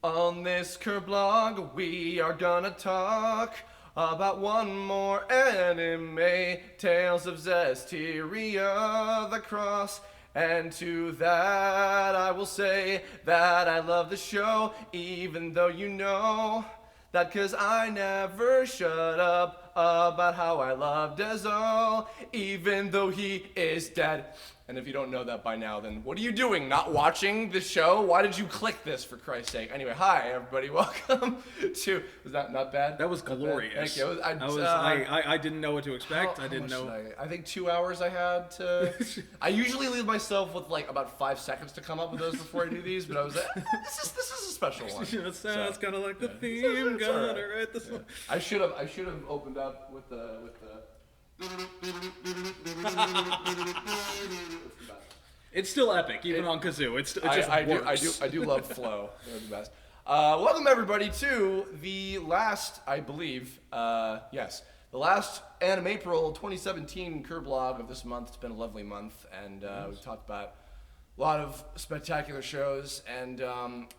On this Kerblog, we are gonna talk about one more anime, Tales of Zestiria, the Cross. And to that, I will say that I love the show, even though you know that 'cause I never shut up about how I love Dezo, even though he is dead. And if you don't know that by now, then what are you doing? Not watching the show? Why did you click this, for Christ's sake? Anyway, hi everybody, welcome to. Was that not bad? That was Not bad? glorious. Thank you. I didn't know what to expect. How I didn't much know. did I think 2 hours I had to. I usually leave myself with like about 5 seconds to come up with those before I do these, but I was like, this is a special one. That sounds kind of like the yeah. theme. It's all right. Gonna write this one. I should have opened up with the. It's still epic, even on kazoo. It just works. I do love flow. They're the best. Welcome everybody to the last, I believe, the last Anime April 2017 Kerblog of this month. It's been a lovely month, and we've talked about a lot of spectacular shows, and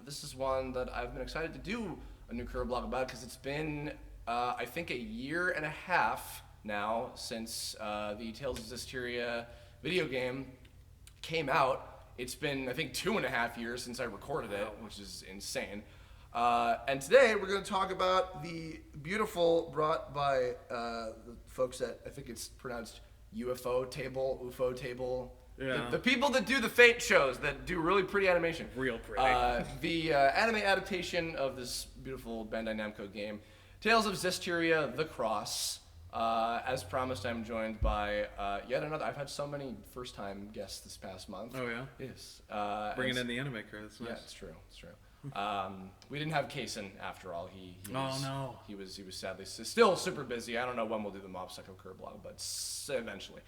this is one that I've been excited to do a new Kerblog about because it's been, I think, a year and a half now since the Tales of Zestiria video game came out. It's been, I think, 2.5 years since I recorded it, which is insane. And today we're going to talk about the beautiful, brought by the folks at, I think it's pronounced UFO Table. Yeah. The people that do the Fate shows that do really pretty animation. Real pretty. The anime adaptation of this beautiful Bandai Namco game, Tales of Zestiria: The Cross. As promised, I'm joined by yet another. I've had so many first-time guests this past month. Oh yeah. Yes. Bringing in the anime crew. That's nice. Yeah, it's true. It's true. We didn't have Kaysen after all. He was, no. He was sadly still super busy. I don't know when we'll do the Mob Psycho Kerblog, but eventually.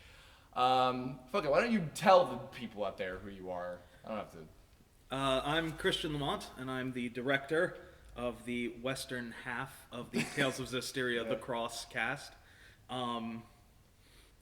Fuck it. Why don't you tell the people out there who you are? I don't have to. I'm Christian Lamont, and I'm the director of the western half of the Tales of Zestiria: The Cross cast. I'm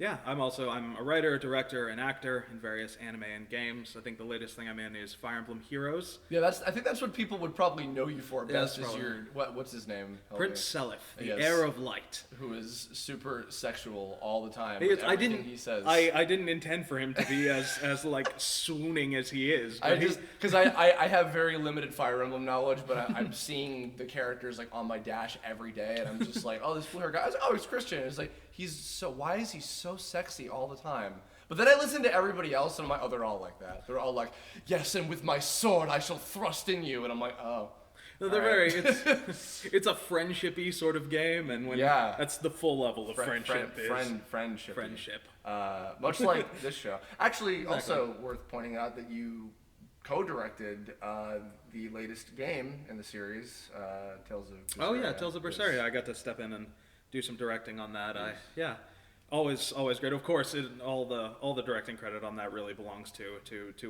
a writer, director, and actor in various anime and games. I think the latest thing I'm in is Fire Emblem Heroes. Yeah, I think that's what people would probably know you for best. That's Is probably. what's his name? Prince Seliph, the Yes. heir of light. Who is super sexual all the time. He with is- everything he says. I didn't intend for him to be as like swooning as he is. But Because I have very limited Fire Emblem knowledge, but I'm seeing the characters like on my dash every day, and I'm just like, oh, this blue hair guy. I was like, oh, it's Christian. It's like why is he so sexy all the time? But then I listen to everybody else, and I'm like, oh, they're all like that. They're all like, yes, and with my sword I shall thrust in you, and I'm like, oh. No, they're All right. it's a friendshipy sort of game, and that's the full level of friendship. Friendship. Much like this show. Actually, also worth pointing out that you co-directed the latest game in the series, Tales of Berseria. Oh yeah, Tales of Berseria. I got to step in and do some directing on that. Always great. Of course, all the directing credit on that really belongs to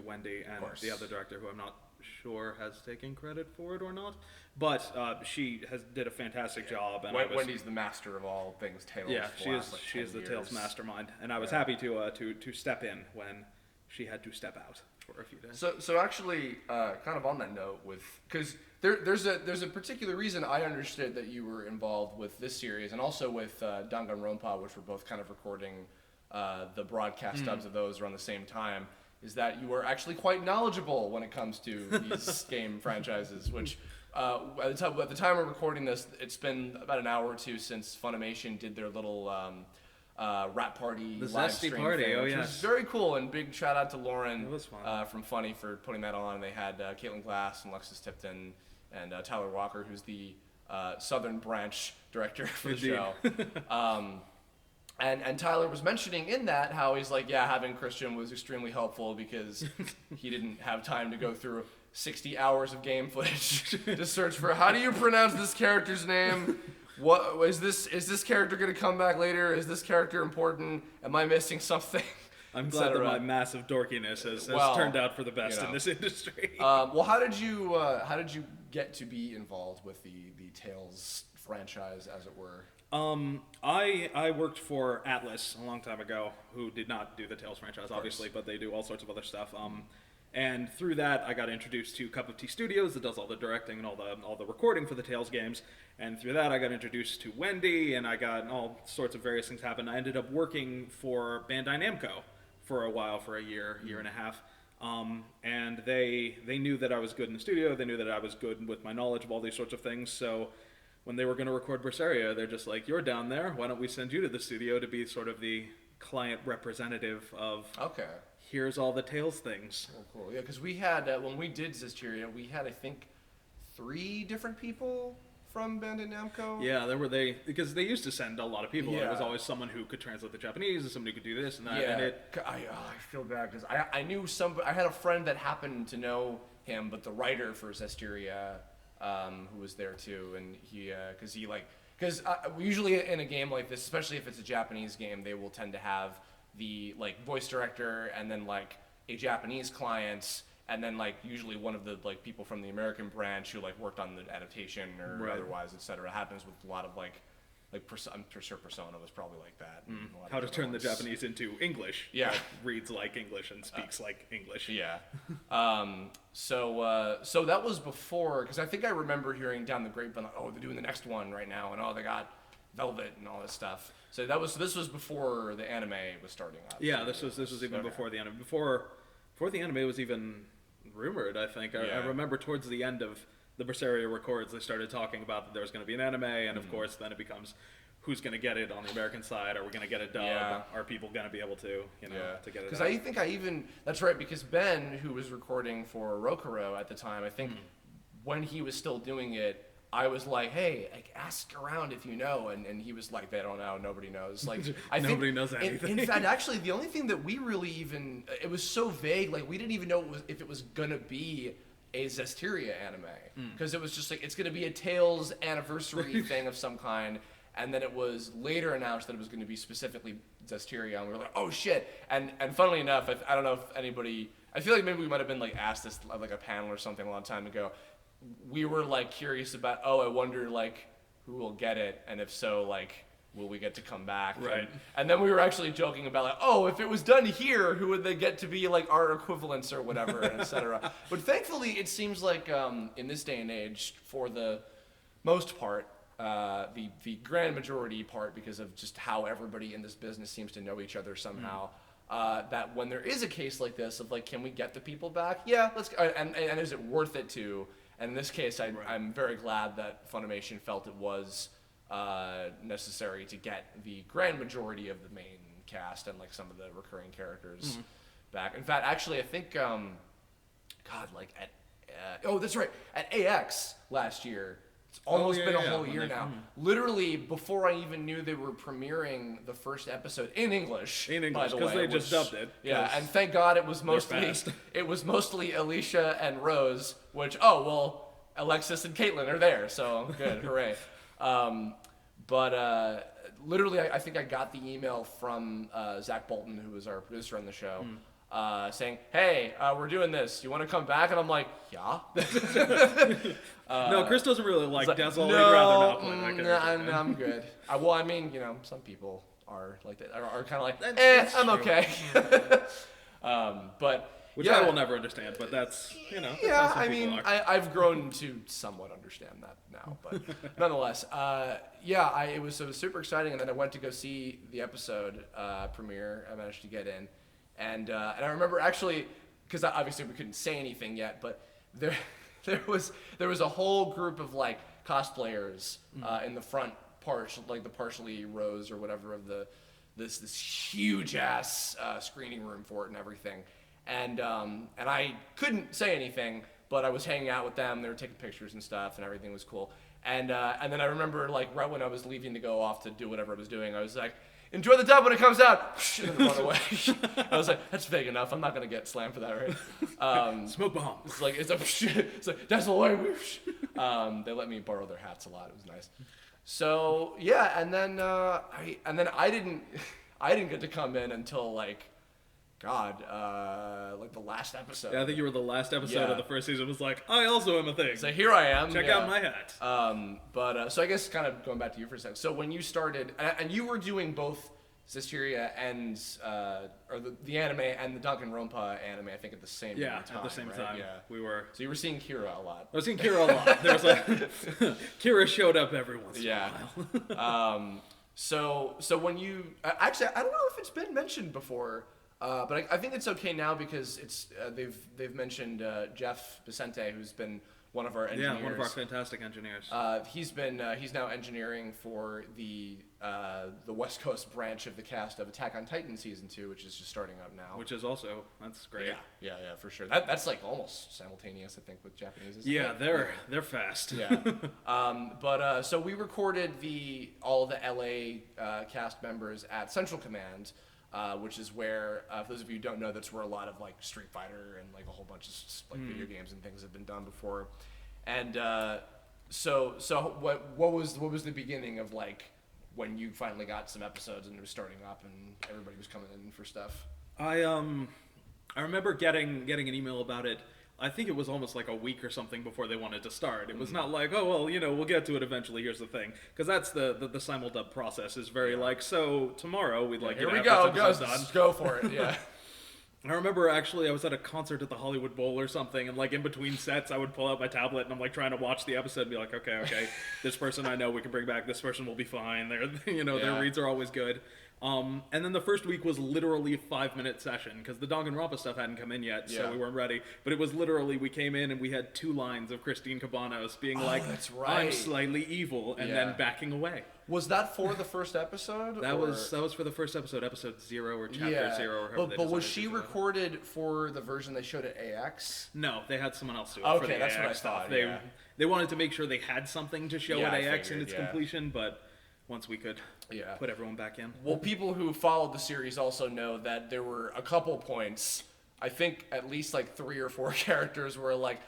Wendy and the other director, who I'm not sure has taken credit for it or not, but she did a fantastic job. And Wendy's the master of all things Tales. Yeah, for the last, like, she is the 10 Tales years. mastermind, and I was happy to step in when she had to step out for a few days. So actually, kind of on that note, because there's a particular reason I understood that you were involved with this series, and also with Danganronpa, which we're both kind of recording the broadcast dubs of those around the same time, is that you are actually quite knowledgeable when it comes to these game franchises, which at the time we're recording this, it's been about an hour or two since Funimation did their little rap party live Zesty stream party, thing, oh which yes. was very cool, and big shout out to Lauren It was fun. from Funny for putting that on. They had Caitlin Glass and Lexus Tipton and Tyler Walker, who's the Southern Branch director for the show. And Tyler was mentioning in that how he's like, yeah, having Christian was extremely helpful because he didn't have time to go through 60 hours of game footage to search for how do you pronounce this character's name? What is this character going to come back later? Is this character important? Am I missing something? I'm glad that my massive dorkiness has turned out for the best in this industry. Well, how did you get to be involved with the Tales franchise, as it were? I worked for Atlas a long time ago, who did not do the Tales franchise, obviously, but they do all sorts of other stuff. And through that, I got introduced to Cup of Tea Studios that does all the directing and all the recording for the Tales games. And through that, I got introduced to Wendy, and I got all sorts of various things happen. I ended up working for Bandai Namco for a while, for a year and a half. And they knew that I was good in the studio. They knew that I was good with my knowledge of all these sorts of things. So when they were going to record Berseria, they're just like, "You're down there. Why don't we send you to the studio to be sort of the client representative of here's all the Tales things." Oh, cool. Yeah, because we had, when we did Zestiria, we had, I think, 3 different people from Bandai Namco. Yeah, because they used to send a lot of people. Yeah. It was always someone who could translate the Japanese and somebody who could do this and that. Yeah, and I feel bad because I knew I had a friend that happened to know him, but the writer for Zestiria, who was there too, and because usually in a game like this, especially if it's a Japanese game, they will tend to have the like voice director and then like a Japanese client, and then like usually one of the like people from the American branch who like worked on the adaptation or otherwise, etc. Happens with a lot of like I'm sure Persona was probably like that. How to turn the Japanese into English. Yeah. Like, reads like English and speaks like English. Yeah. So that was before, because I think I remember hearing down the grapevine, like, oh, they're doing the next one right now, and oh, they got Velvet and all this stuff. So this was before the anime was starting up. Yeah, this was even before the anime. Before the anime was even rumored, I think. I remember towards the end of the Berseria records, they started talking about that there was going to be an anime, and of course, then it becomes, who's going to get it on the American side? Are we going to get a dub? Yeah. Are people going to be able to, to get it? Because I think that's right, because Ben, who was recording for Rokuro at the time, I think when he was still doing it, I was like, hey, like, ask around if you know, and he was like, they don't know, nobody knows. Like, Nobody knows anything. In fact, actually, the only thing that we really even, it was so vague, like, we didn't even know if it was gonna be a Zestiria anime, because it was just like, it's gonna be a Tales anniversary thing of some kind, and then it was later announced that it was gonna be specifically Zestiria, and we were like, oh shit, and funnily enough, I don't know if anybody, I feel like maybe we might have been like asked this like a panel or something a long time ago. We were like curious about, I wonder like who will get it, and if so, like, will we get to come back? Right. And then we were actually joking about like, if it was done here, who would they get to be like our equivalents or whatever, and etc. But thankfully, it seems like in this day and age, for the most part, the grand majority part, because of just how everybody in this business seems to know each other somehow. That when there is a case like this of like, can we get the people back? Yeah, let's. And is it worth it to? And in this case, I'm very glad that Funimation felt it was necessary to get the grand majority of the main cast and like some of the recurring characters back. In fact, actually, I think, that's right, at AX last year, it's almost been a whole year now. Literally, before I even knew they were premiering the first episode in English. By the way, because they just dubbed it. Yeah, and thank God it was mostly Alicia and Rose. Which Alexis and Caitlin are there, so good, hooray! But literally, I think I got the email from Zach Bolton, who was our producer on the show. Saying, hey, we're doing this. You want to come back? And I'm like, yeah. No, Chris doesn't really like Dazzle. No, He'd rather not play that character. I'm good. Some people are like that. Are kind of like, I'm true. Okay. Which I will never understand, but that's, that's how some people are. I've grown to somewhat understand that now, but nonetheless, it was super exciting, and then I went to go see the episode premiere. I managed to get in. And I remember actually, because obviously we couldn't say anything yet, but there was a whole group of like cosplayers in the front part, like the partially Rose or whatever of this huge ass screening room for it and everything, and I couldn't say anything, but I was hanging out with them. They were taking pictures and stuff, and everything was cool. And then I remember like right when I was leaving to go off to do whatever I was doing, I was like, enjoy the dub when it comes out, and then run away. I was like, that's vague enough. I'm not gonna get slammed for that, right? Smoke bomb. It's like that's the way. They let me borrow their hats a lot. It was nice. So yeah, and then I didn't get to come in until like the last episode. Yeah, I think you were the last episode of the first season. Was like, I also am a thing. So here I am. Check out my hat. So I guess kind of going back to you for a second. So when you started, and you were doing both Suspiria ends, or the anime and the Danganronpa anime, I think at the same time. At the same right? time. Yeah. We were. So you were seeing Kira a lot. I was seeing Kira a lot. There was Kira showed up every once in a while. So when you actually, I don't know if it's been mentioned before, but I think it's okay now because it's they've mentioned Jeff Vicente, who's been one of our engineers. Yeah, one of our fantastic engineers. He's now engineering for the West Coast branch of the cast of Attack on Titan season 2, which is just starting up now. Which is also, that's great. Yeah, for sure. That's like almost simultaneous, I think, with Japanese. Yeah, they're fast. Yeah. So we recorded all of the LA cast members at Central Command, which is where, for those of you who don't know, that's where a lot of like Street Fighter and like a whole bunch of like video games and things have been done before. And so what was the beginning of like when you finally got some episodes and it was starting up and everybody was coming in for stuff? I remember getting an email about it. I think it was almost like a week or something before they wanted to start. It was not like, oh, well, we'll get to it eventually, here's the thing. Because that's the simuldub process is very like, so tomorrow we'd like Here you to we have go, this episode done. go for it, yeah. I remember actually I was at a concert at the Hollywood Bowl or something, and like in between sets I would pull out my tablet and I'm like trying to watch the episode and be like, okay, this person I know we can bring back, this person will be fine. Their reads are always good. And then the first week was literally a 5-minute session because the Danganronpa stuff hadn't come in yet, so we weren't ready. But it was literally, we came in and we had 2 lines of Christine Cabanos being like, that's right. I'm slightly evil, and then backing away. Was that for the first episode? That was for the first episode 0 or chapter 0 or however but was she recorded for the version they showed at AX? No, they had someone else do it for the that's AX what I stuff. thought, They wanted to make sure they had something to show at I AX figured, in its completion, but once we could put everyone back in. Well, people who followed the series also know that there were a couple points, I think at least like 3 or 4 characters were like,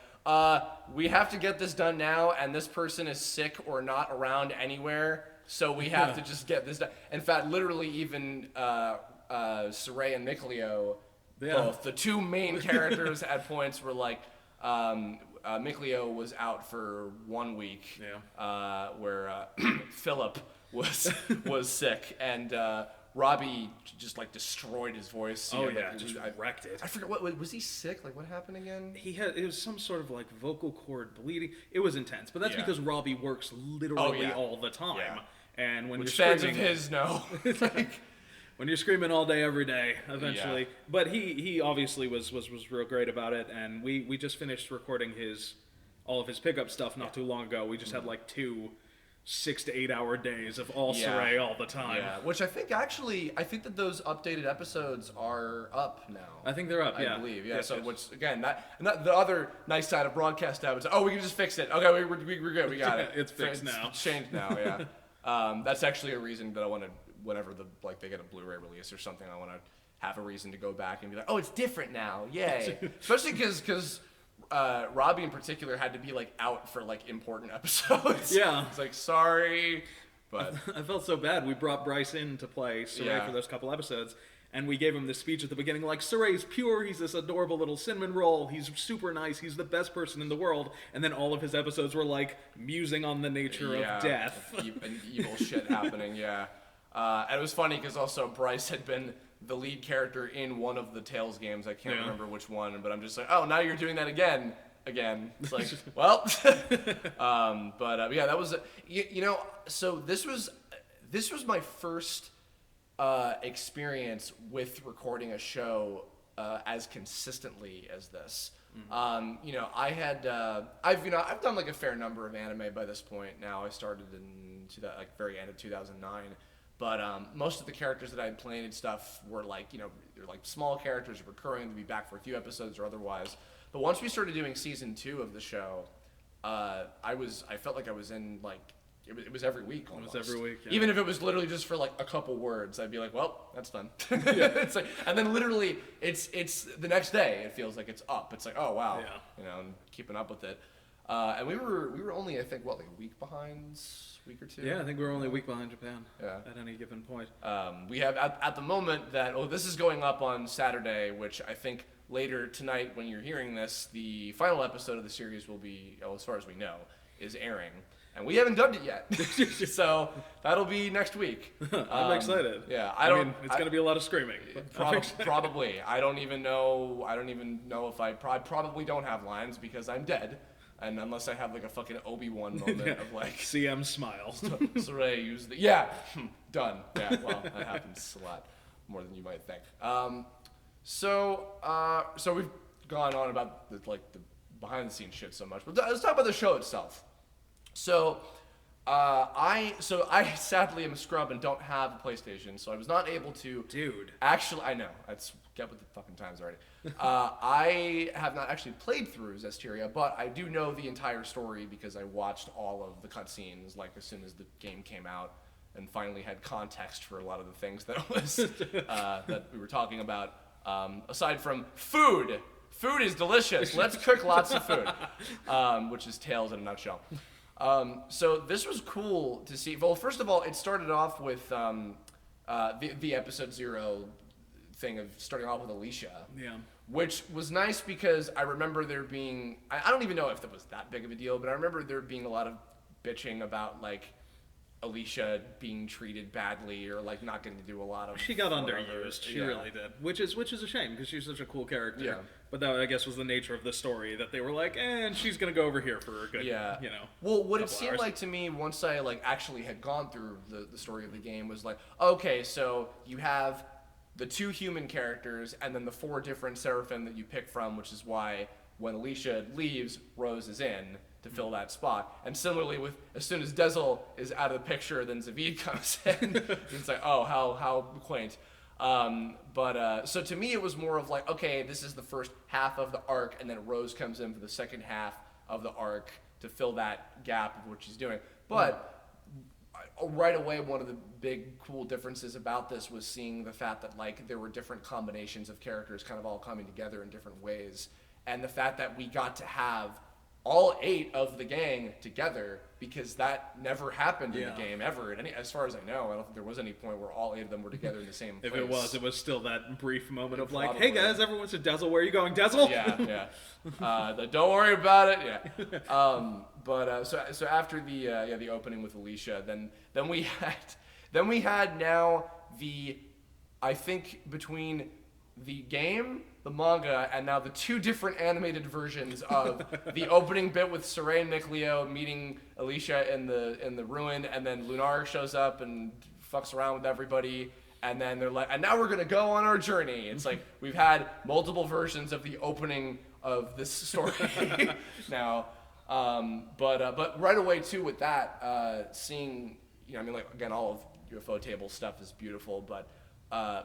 we have to get this done now, and this person is sick or not around anywhere, so we have to just get this done. In fact, literally even Saray and Mikleo, both, the 2 main characters at points were like, Mikleo was out for 1 week, where Philip was sick, and Robbie just like destroyed his voice. Just wrecked it. I forget what was he sick? Like what happened again? It was some sort of like vocal cord bleeding. It was intense, but that's because Robbie works literally all the time, and when Which you're fans screaming, of his know, like when you're screaming all day every day, eventually. But he obviously was real great about it, and we just finished recording all of his pickup stuff not too long ago. We just had like 2 6 to 8 hour days of all Saray all the time. Yeah, which I think that those updated episodes are up now. I think they're up, I believe, yeah. So which again, that the other nice side of broadcast now is, we can just fix it. Okay, we're good, we got it. It's fixed now. It's changed now, yeah. That's actually a reason that I want to, whenever they get a Blu-ray release or something, I want to have a reason to go back and be like, oh, it's different now, yay. Especially because Robbie in particular had to be like out for like important episodes. Yeah. It's like, sorry, but I felt so bad. We brought Bryce in to play Saray for those couple episodes, and we gave him this speech at the beginning like, Saray's pure, he's this adorable little cinnamon roll, he's super nice, he's the best person in the world, and then all of his episodes were like musing on the nature of death. And evil shit happening, and it was funny because also Bryce had been the lead character in one of the Tales games. I can't remember which one, but I'm just like, oh, now you're doing that again. It's like, well, but that was, so this was my first experience with recording a show as consistently as this. Mm-hmm. I've done like a fair number of anime by this point now. I started in very end of 2009. But most of the characters that I had played and stuff were like, they're like small characters, recurring, to be back for a few episodes or otherwise. But once we started doing season 2 of the show, I felt like I was in like, it was every week almost. It was every week, yeah. Even if it was literally just for like a couple words, I'd be like, well, that's done. It's like, and then literally it's the next day, it feels like it's up. It's like, oh wow, I'm keeping up with it. And we were only, I think, like a week behind, week or 2. Yeah, I think we were only a week behind Japan. At any given point. We have at the moment that this is going up on Saturday, which I think later tonight when you're hearing this, the final episode of the series will be, as far as we know, is airing. And we haven't dubbed it yet, so that'll be next week. I'm excited. Yeah, I mean, it's going to be a lot of screaming. Probably. I don't even know if I probably don't have lines because I'm dead, and unless I have like a fucking Obi-Wan moment of like CM smile. Saray use the done. Yeah, well, that happens a lot more than you might think. So we've gone on about the behind the scenes shit so much, but let's talk about the show itself. So, I sadly am a scrub and don't have a PlayStation, so I was not able to. Dude. Actually, I know. Let's get with the fucking times already. I have not actually played through Zestiria, but I do know the entire story because I watched all of the cutscenes like as soon as the game came out, and finally had context for a lot of the things that was that we were talking about. Aside from food. Food is delicious. Let's cook lots of food, which is Tales in a nutshell. So this was cool to see. Well, first of all, it started off with the episode 0 thing of starting off with Alicia. Yeah. Which was nice because I remember there being, I don't even know if that was that big of a deal, but I remember there being a lot of bitching about like Alicia being treated badly or like not getting to do a lot of. She got underused. She really did, which is a shame because she's such a cool character. Yeah. But that I guess was the nature of the story that they were like, and she's gonna go over here for a good, Well, what it seemed like to me once I like actually had gone through the story of the game was like, okay, so you have the 2 human characters and then the 4 different Seraphim that you pick from, which is why when Alicia leaves, Rose is in to fill that spot. And similarly, with as soon as Dezel is out of the picture, then Zavid comes in. It's like, oh, how quaint. So to me, it was more of like, okay, this is the first half of the arc, and then Rose comes in for the second half of the arc to fill that gap of what she's doing. But right away, one of the big cool differences about this was seeing the fact that like there were different combinations of characters kind of all coming together in different ways, and the fact that we got to have all 8 of the gang together, because that never happened in the game ever. As far as I know, I don't think there was any point where all 8 of them were together in the same place. If it was still that brief moment of like, hey guys, everyone's to Dezel. Where are you going, Dezel? Yeah. Don't worry about it. Yeah. So after the opening with Alicia, then we had now I think between the game, the manga, and now the 2 different animated versions of the opening bit with Saray and Nicleo meeting Alicia in the ruin, and then Lunar shows up and fucks around with everybody, and then they're like, and now we're gonna go on our journey. It's like we've had multiple versions of the opening of this story now, but right away too with that, seeing again all of UFO table stuff is beautiful, but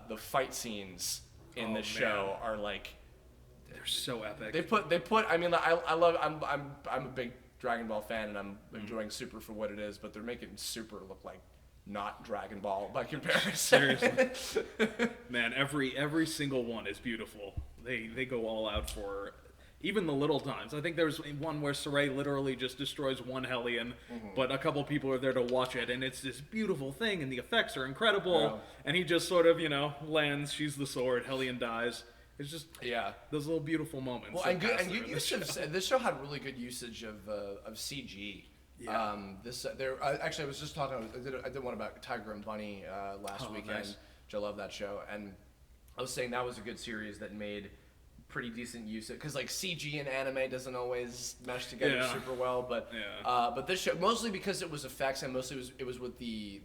the fight scenes in the show are like, they're so epic. They put. I mean, I love. I'm a big Dragon Ball fan, and I'm enjoying Super for what it is. But they're making Super look like not Dragon Ball by comparison. Seriously, man, every single one is beautiful. They go all out for even the little times. I think there's one where Saray literally just destroys one Hellion, but a couple people are there to watch it, and it's this beautiful thing, and the effects are incredible. Yeah. And he just sort of, lands, she's the sword, Hellion dies. It's just those little beautiful moments. Well, and good usage. This show had really good usage of CG. Yeah. Actually, I was just talking. I did one about Tiger and Bunny last weekend, nice. Which I love that show, and I was saying that was a good series that made pretty decent use of, because like CG and anime doesn't always mesh together super well, but this show, mostly because it was effects and mostly it was with the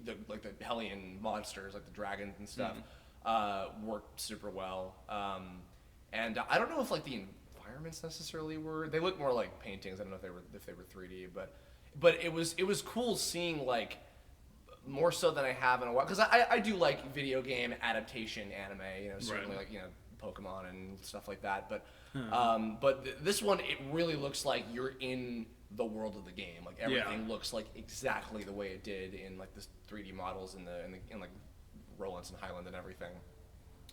Hellion monsters, like the dragons and stuff, worked super well. And I don't know if like the environments necessarily they look more like paintings. I don't know if they were 3D, but it was cool seeing like more so than I have in a while, because I do like video game adaptation anime, certainly like Pokemon and stuff like that, but this one, it really looks like you're in the world of the game. Like everything looks like exactly the way it did in like the 3D models in like Rollins and Highland and everything.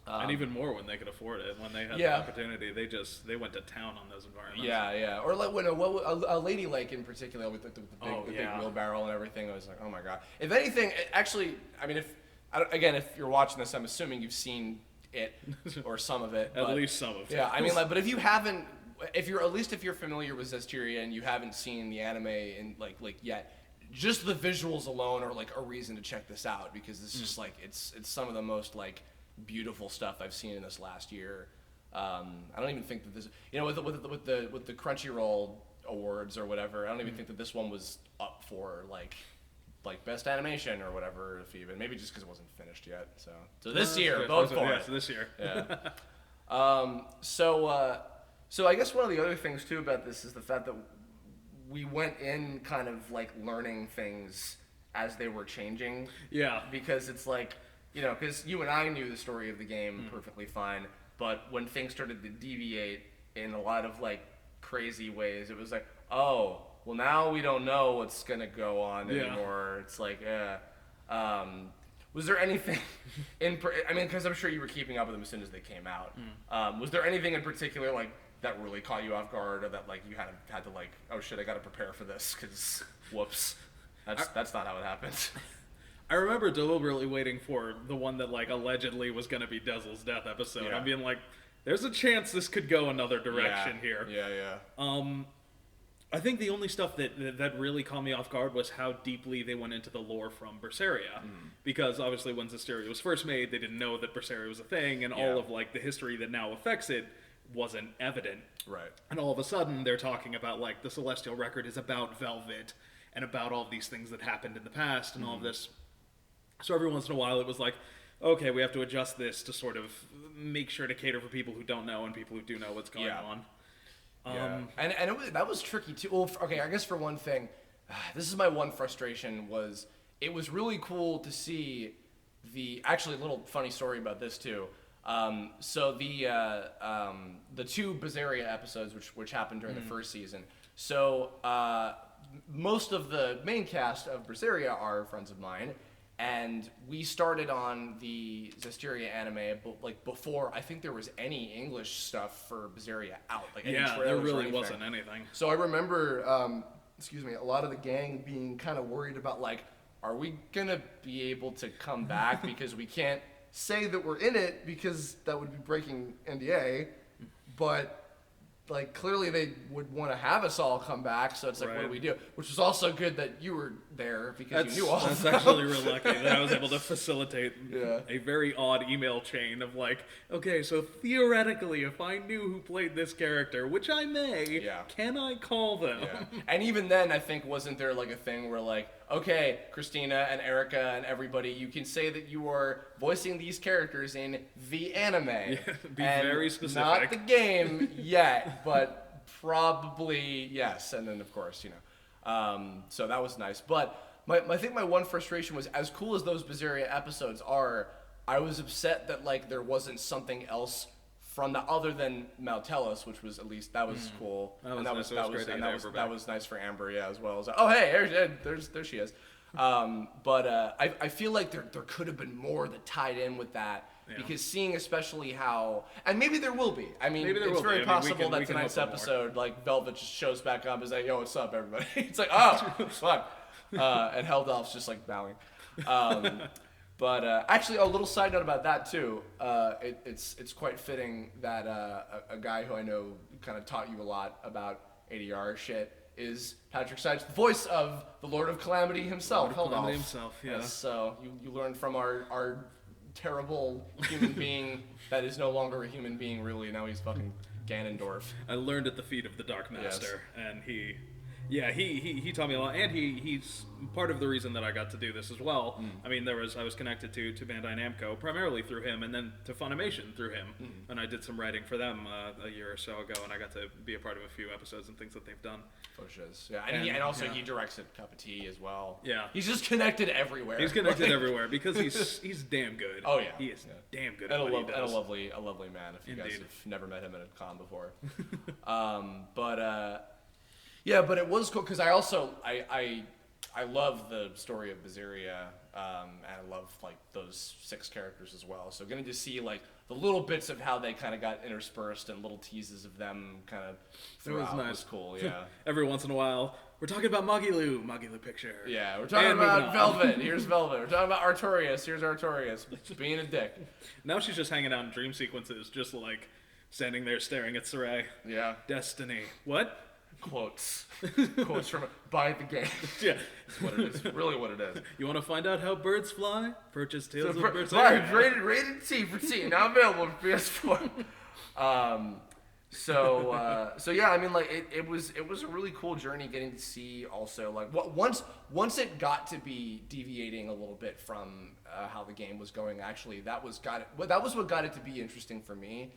And even more when they could afford it. When they had the opportunity, they went to town on those environments. Yeah. Or like when a Lady Lake in particular with the big wheelbarrow and everything, I was like, oh my god. If anything, actually, I mean, if you're watching this, I'm assuming you've seen it or some of it. At least some of it. Yeah, I mean, like, but if you haven't if you're familiar with Zestiria and you haven't seen the anime in like yet, just the visuals alone are like a reason to check this out, because it's just like it's some of the most like beautiful stuff I've seen in this last year. I don't even think that this, with the Crunchyroll awards or whatever, I don't even think that this one was up for like best animation or whatever, if even, maybe just because it wasn't finished yet. So this year, vote for it. So this year. Yeah. So I guess one of the other things too about this is the fact that we went in kind of like learning things as they were changing. Yeah. Because it's like, because you and I knew the story of the game perfectly fine, but when things started to deviate in a lot of like crazy ways, it was like, oh, well now we don't know what's gonna go on anymore. It's like, was there anything because I'm sure you were keeping up with them as soon as they came out. Was there anything in particular like that really caught you off guard, or that like you had to like, oh shit, I gotta prepare for this because whoops, that's not how it happens. I remember deliberately waiting for the one that like allegedly was gonna be Dezel's death episode. Yeah. I'm being like, there's a chance this could go another direction here. Yeah. I think the only stuff that really caught me off guard was how deeply they went into the lore from Berseria. Because obviously when Zestiria was first made, they didn't know that Berseria was a thing, and all of like the history that now affects it wasn't evident. Right. And all of a sudden they're talking about like the Celestial Record is about Velvet and about all these things that happened in the past and all of this. So every once in a while it was like, okay, we have to adjust this to sort of make sure to cater for people who don't know and people who do know what's going on. And that was tricky too. Well, okay, I guess for one thing, this is my one frustration, was it was really cool to see actually a little funny story about this too. So the two Berseria episodes, which happened during the first season. So most of the main cast of Berseria are friends of mine, and we started on the Zestiria anime, but like before I think there was any English stuff for Berseria out. Like any Yeah, there trailers or really anything. wasn't anything. So I remember, a lot of the gang being kind of worried about like, are we gonna be able to come back, because we can't say that we're in it because that would be breaking NDA, but like clearly they would want to have us all come back, so it's like, what do we do? Which was also good that you were there because you knew all That's of them. actually real lucky that I was able to facilitate Yeah. a very odd email chain of like, okay, so theoretically, if I knew who played this character, which I may, can I call them? Yeah. And even then, I think, wasn't there like a thing where like, okay, Christina and Erica and everybody, you can say that you are voicing these characters in the anime. Yeah, be and very specific. Not the game yet, but probably yes. And then of course, so that was nice. But I think my one frustration was, as cool as those Berseria episodes are, I was upset that like there wasn't something else from that other than Maltellus, which was, at least that was cool. That was nice for Amber, as well. As, oh hey, there she is. But I feel like there could have been more that tied in with that, because seeing especially how, and maybe there will be. I mean, it's very possible that tonight's episode, like Velvet just shows back up and is like, yo, what's up, everybody? It's like, oh, fuck. And Helldalf's just like bowing. But actually, a little side note about that too. It's quite fitting that a guy who I know kind of taught you a lot about ADR shit is Patrick Seitz, the voice of the Lord of Calamity himself, Calamity himself, yes. So you learned from our terrible human being that is no longer a human being, really. Now he's fucking Ganondorf. I learned at the feet of the Dark Master, and he taught me a lot, and he's part of the reason that I got to do this as well. I mean, I was connected to Bandai Namco primarily through him, and then to Funimation through him, and I did some writing for them a year or so ago, and I got to be a part of a few episodes and things that they've done. Yeah, and also he directs at Cup of Tea as well. Yeah, he's just connected everywhere. He's connected everywhere because he's damn good. Oh yeah, he is damn good. And at what he does. And a lovely man. If you guys have never met him at a con before, yeah, but it was cool because I also I love the story of Berseria, and I love like those 6 characters as well. So getting to see like the little bits of how they kind of got interspersed and little teases of them kind of throughout was cool. Yeah. Every once in a while, we're talking about Magilu picture. Yeah, we're talking about Velvet. Here's Velvet. We're talking about Artorias. Here's Artorias. Being a dick. Now she's just hanging out in dream sequences, just like standing there staring at Sarai. Yeah. Destiny. What? Quotes from buy the game. Yeah. That's what it is. Really what it is. You want to find out how birds fly? Purchase Tales of Birds. Right, rated T for T, now available on PS4. So yeah, I mean, like it was a really cool journey getting to see also like once it got to be deviating a little bit from how the game was going. Actually, that was what got it to be interesting for me.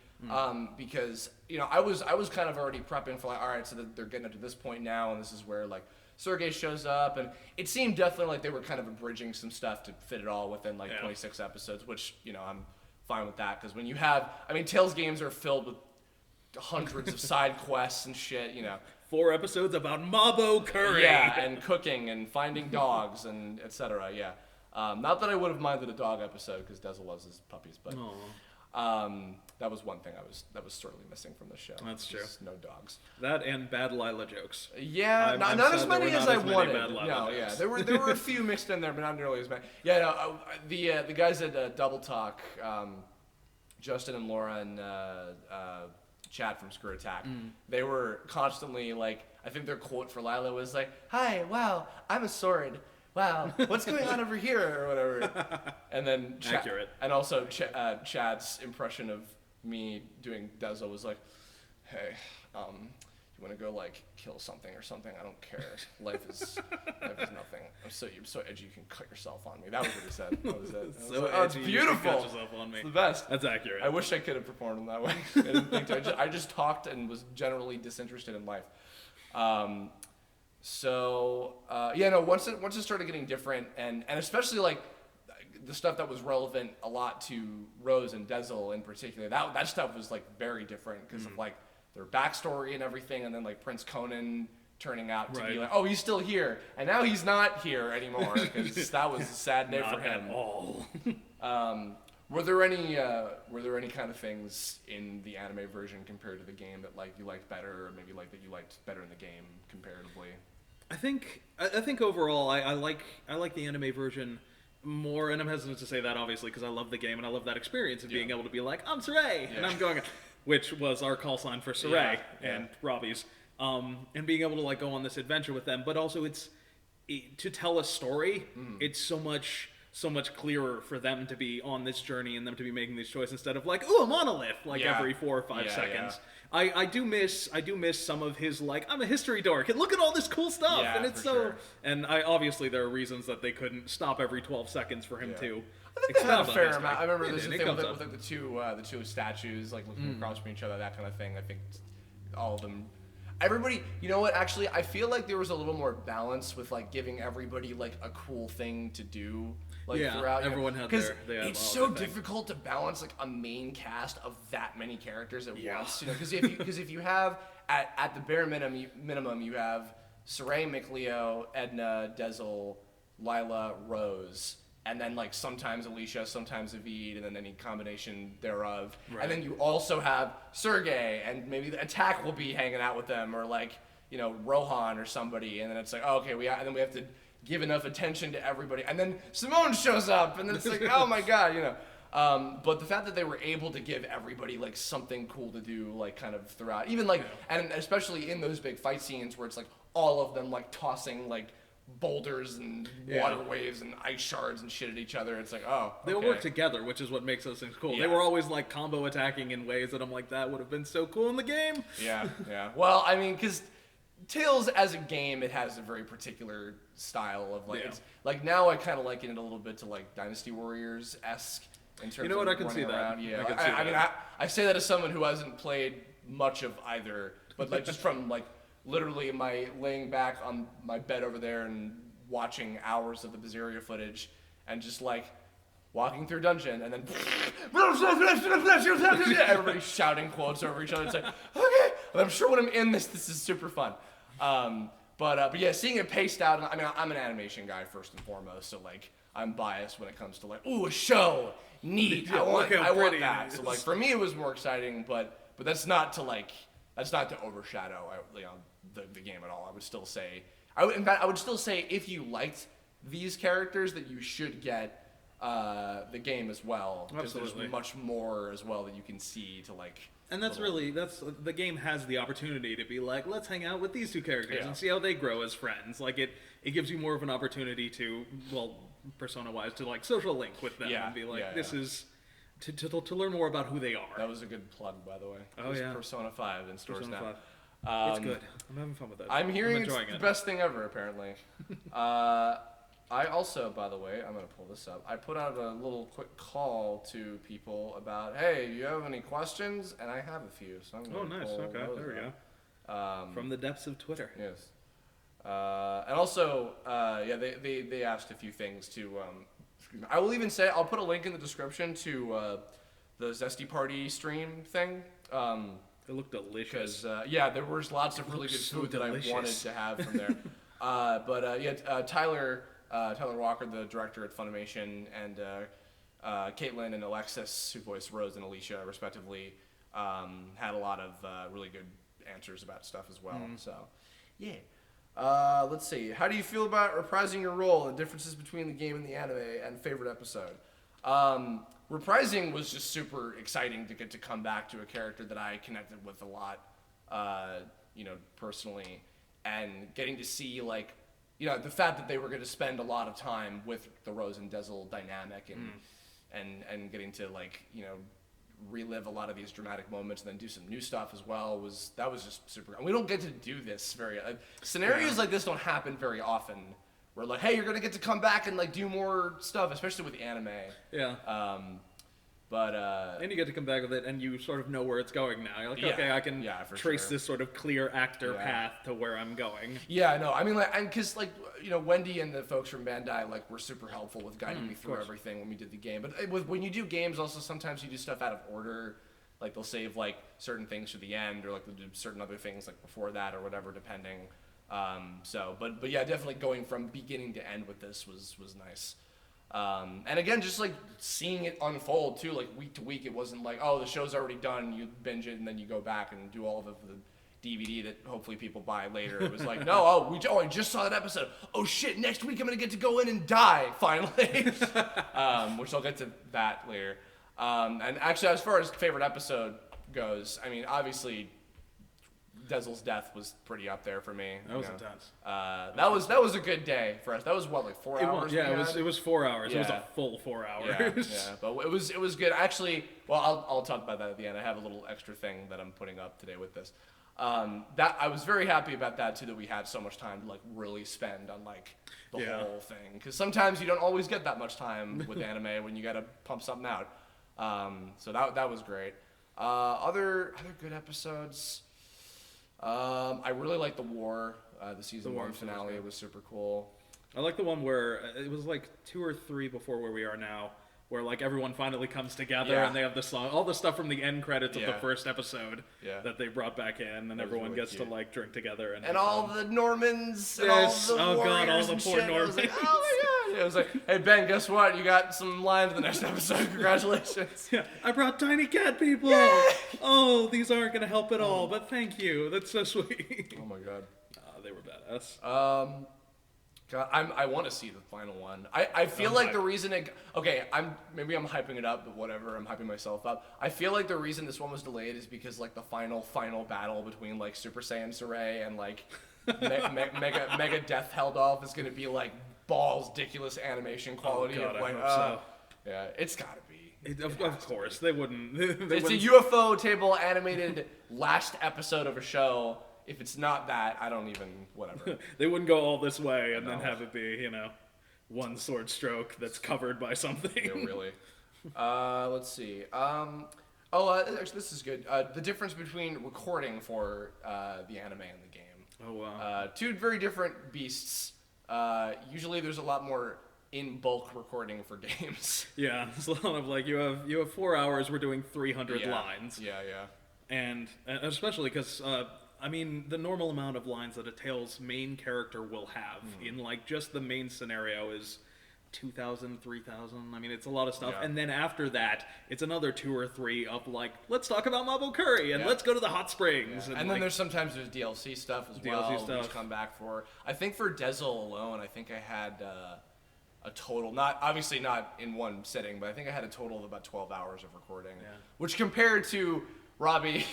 Because I was kind of already prepping for like, all right, so they're getting up to this point now, and this is where like Sergei shows up, and it seemed definitely like they were kind of abridging some stuff to fit it all within like 26 episodes, which I'm fine with that, because when you have, I mean, Tales games are filled with hundreds of side quests and shit, 4 episodes about Mabo curry. Yeah, and cooking and finding dogs and etc. Yeah, not that I would have minded a dog episode because Dezel loves his puppies, but that was one thing that was sorely missing from the show. That's true. No dogs. That and bad Lila jokes. Yeah, not as many as I wanted. No, yeah, there were a few mixed in there, but not nearly as many. Yeah, no, the guys at Double Talk, Justin and Laura and Chad from Screw Attack, they were constantly like, I think their quote for Lila was like, "Hi, wow, I'm a sword. Wow, what's going on over here?" or whatever. And then accurate. And also Chad's impression of me doing Dezel was like, "Hey, you want to go like kill something or something? I don't care. Life is nothing. I'm so edgy. You can cut yourself on me." That was what he said. That was it. So like, oh, it's edgy, beautiful. you can cut yourself on me. It's the best. That's accurate. I wish I could have performed in that way. I didn't think to. I just talked and was generally disinterested in life. Once it started getting different, and especially like the stuff that was relevant a lot to Rose and Dezel in particular, that stuff was like very different because of like their backstory and everything, and then like Prince Conan turning out to be like, oh, he's still here, and now he's not here anymore because that was a sad day for him. At all. Were there any kind of things in the anime version compared to the game that like you liked better, or maybe like that you liked better in the game comparatively? I think overall I like the anime version more, and I'm hesitant to say that obviously because I love the game and I love that experience of being able to be like, I'm Sarai, and I'm going, which was our call sign for Sarai and Robbie's, and being able to like go on this adventure with them, but also to tell a story, it's so much clearer for them to be on this journey and them to be making these choices instead of like, ooh, a monolith, like every 4 or 5 seconds. I do miss some of his like, I'm a history dork and look at all this cool stuff, and it's so sure. And obviously there are reasons that they couldn't stop every 12 seconds for him to. I think they had a fair amount. I remember there's a thing with like the two statues like looking across from each other, that kind of thing. I think all of them. Everybody, you know what? Actually, I feel like there was a little more balance with like giving everybody like a cool thing to do. Like throughout, everyone had because it's so difficult to balance like a main cast of that many characters at once. Because if you have at the bare minimum you have Sarai, McLeo, Edna, Dezel, Lila, Rose, and then like sometimes Alicia, sometimes Avid, and then any combination thereof. Right. And then you also have Sergei, and maybe the Attack will be hanging out with them, or like Rohan or somebody, and then it's like, oh, okay, and then we have to give enough attention to everybody, and then Simone shows up, and then it's like, oh my god, But the fact that they were able to give everybody like something cool to do, like kind of throughout, even like, and especially in those big fight scenes where it's like all of them like tossing like boulders and water waves and ice shards and shit at each other. It's like, oh, okay. They'll work together, which is what makes those things cool. They were always like combo attacking in ways that I'm like, that would have been so cool in the game. Yeah. Well, I mean, because Tales as a game, it has a very particular style of like, it's like now I kind of liken it a little bit to like Dynasty Warriors-esque in terms of I can see around. that. Yeah, I mean, I say that as someone who hasn't played much of either, but like just from like literally my laying back on my bed over there and watching hours of the Berseria footage and just like walking through a dungeon and then everybody shouting quotes over each other. It's like, okay, but I'm sure when I'm in this is super fun. But yeah, seeing it paced out. I mean, I'm an animation guy first and foremost, so like I'm biased when it comes to like, ooh, a show, neat. I want that. So like for me, it was more exciting, but that's not to overshadow the game at all. I would still say, I would still say if you liked these characters, that you should get the game as well, because there's much more as well that you can see to like And that's the game has the opportunity to be like, let's hang out with these two characters Yeah. and see how they grow as friends. Like it gives you more of an opportunity to, well, persona-wise, to like social link with them Yeah, and be like, yeah, this yeah. is to learn more about who they are. That was a good plug, by the way. Oh, There's yeah. Persona 5 in stores Persona now. 5. It's good. I'm having fun with it. I'm hearing it's enjoying the it. best thing ever, apparently. I also, by the way, I'm going to pull this up. I put out a little quick call to people about, hey, you have any questions? And I have a few, so I'm Oh, going to nice. pull Okay, those there we up. go. From the depths of Twitter. Yes. And also, they asked a few things to. Excuse me. I will even say I'll put a link in the description to the Zesty Party stream thing. It looked delicious. Because there was lots of really good so food that I wanted delicious. to have from there. Tyler Walker, the director at Funimation, and Caitlin and Alexis, who voiced Rose and Alicia respectively, had a lot of really good answers about stuff as well. So, yeah. Let's see. How do you feel about reprising your role and differences between the game and the anime, and favorite episode? Reprising was just super exciting to get to come back to a character that I connected with a lot, personally, and getting to see the fact that they were going to spend a lot of time with the Rose and Dezel dynamic and getting to relive a lot of these dramatic moments and then do some new stuff as well was just super. And we don't get to do this scenarios like this don't happen very often. We're like, hey, you're gonna get to come back and do more stuff, especially with anime. Yeah. And you get to come back with it, and you sort of know where it's going now. You're like, okay, I can trace this sort of clear actor path to where I'm going. Yeah, no, I mean, because Wendy and the folks from Bandai were super helpful with guiding me through everything when we did the game. But when you do games, also sometimes you do stuff out of order. Like they'll save certain things for the end, or they'll do certain other things before that or whatever, depending. But yeah, definitely going from beginning to end with this was nice. And again, just seeing it unfold too, week to week. It wasn't oh, the show's already done, you binge it and then you go back and do all of it for the DVD that hopefully people buy later. It was no, I just saw that episode. Oh shit, next week I'm gonna get to go in and die finally. Which I'll get to that later. And actually, as far as favorite episode goes, I mean, obviously, Dezel's death was pretty up there for me. That was intense. That was a good day for us. That was what 4 hours. It was 4 hours. Yeah. It was a full 4 hours. Yeah, but it was good. Actually, well, I'll talk about that at the end. I have a little extra thing that I'm putting up today with this. That I was very happy about that too. That we had so much time to really spend on the whole thing. Because sometimes you don't always get that much time with anime when you gotta pump something out. So that was great. Other good episodes. I really liked the war. The season 1 finale was super cool. I like the one where it was 2 or 3 before where we are now, where everyone finally comes together and they have the song, all the stuff from the end credits of the first episode that they brought back in, and everyone really gets cute. to drink together and all the Normans and Yes. all the Oh, God, warriors all the and poor shit. I was Normans. oh my god! It was hey Ben, guess what? You got some lines in the next episode. Congratulations. Yeah, I brought tiny cat people. Oh, these aren't gonna help at all, but thank you. That's so sweet. Oh my god. They were badass. God, I want to see the final one. I feel the reason I'm hyping it up, but whatever. I'm hyping myself up. I feel the reason this one was delayed is because the final battle between Super Saiyan Saray and Mega Death Heldolf is gonna be balls ridiculous animation quality. God, of I hope so. Yeah, it's gotta be. Of course, they wouldn't. It's a UFO table animated last episode of a show. If it's not that, I don't even whatever. They wouldn't go all this way and then have it be, one sword stroke that's covered by something. Yeah, really. Let's see. Actually, this is good. The difference between recording for the anime and the game. Oh wow. Two very different beasts. Usually, there's a lot more in bulk recording for games. Yeah, it's a lot of you have 4 hours. We're doing 300 lines. Yeah. And especially because the normal amount of lines that a Tales main character will have in just the main scenario is 2,000, 3,000. I mean, it's a lot of stuff. Yeah. And then after that, it's another 2 or 3 of let's talk about Mabo Curry and let's go to the hot springs. And then there's DLC stuff as well. DLC stuff. Which come back for. I think for Dezel alone, I think I had a total, obviously not in one sitting, but I think I had a total of about 12 hours of recording. Yeah. Which compared to Robbie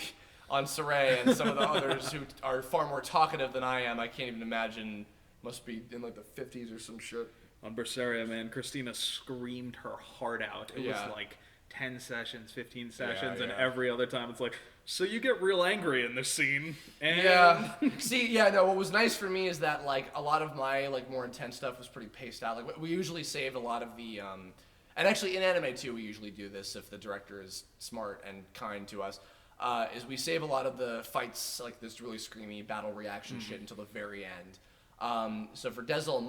on Saray and some of the others who are far more talkative than I am. I can't even imagine. Must be in like the 50s or some shit. On Berseria, man, Christina screamed her heart out. It was like 10 sessions, 15 sessions, and every other time it's like, so you get real angry in this scene. And What was nice for me is that like a lot of my like more intense stuff was pretty paced out. Like we usually saved a lot of the and actually in anime too, we usually do this if the director is smart and kind to us. Is we save a lot of the fights, like this really screamy battle reaction shit until the very end. So for Dezel,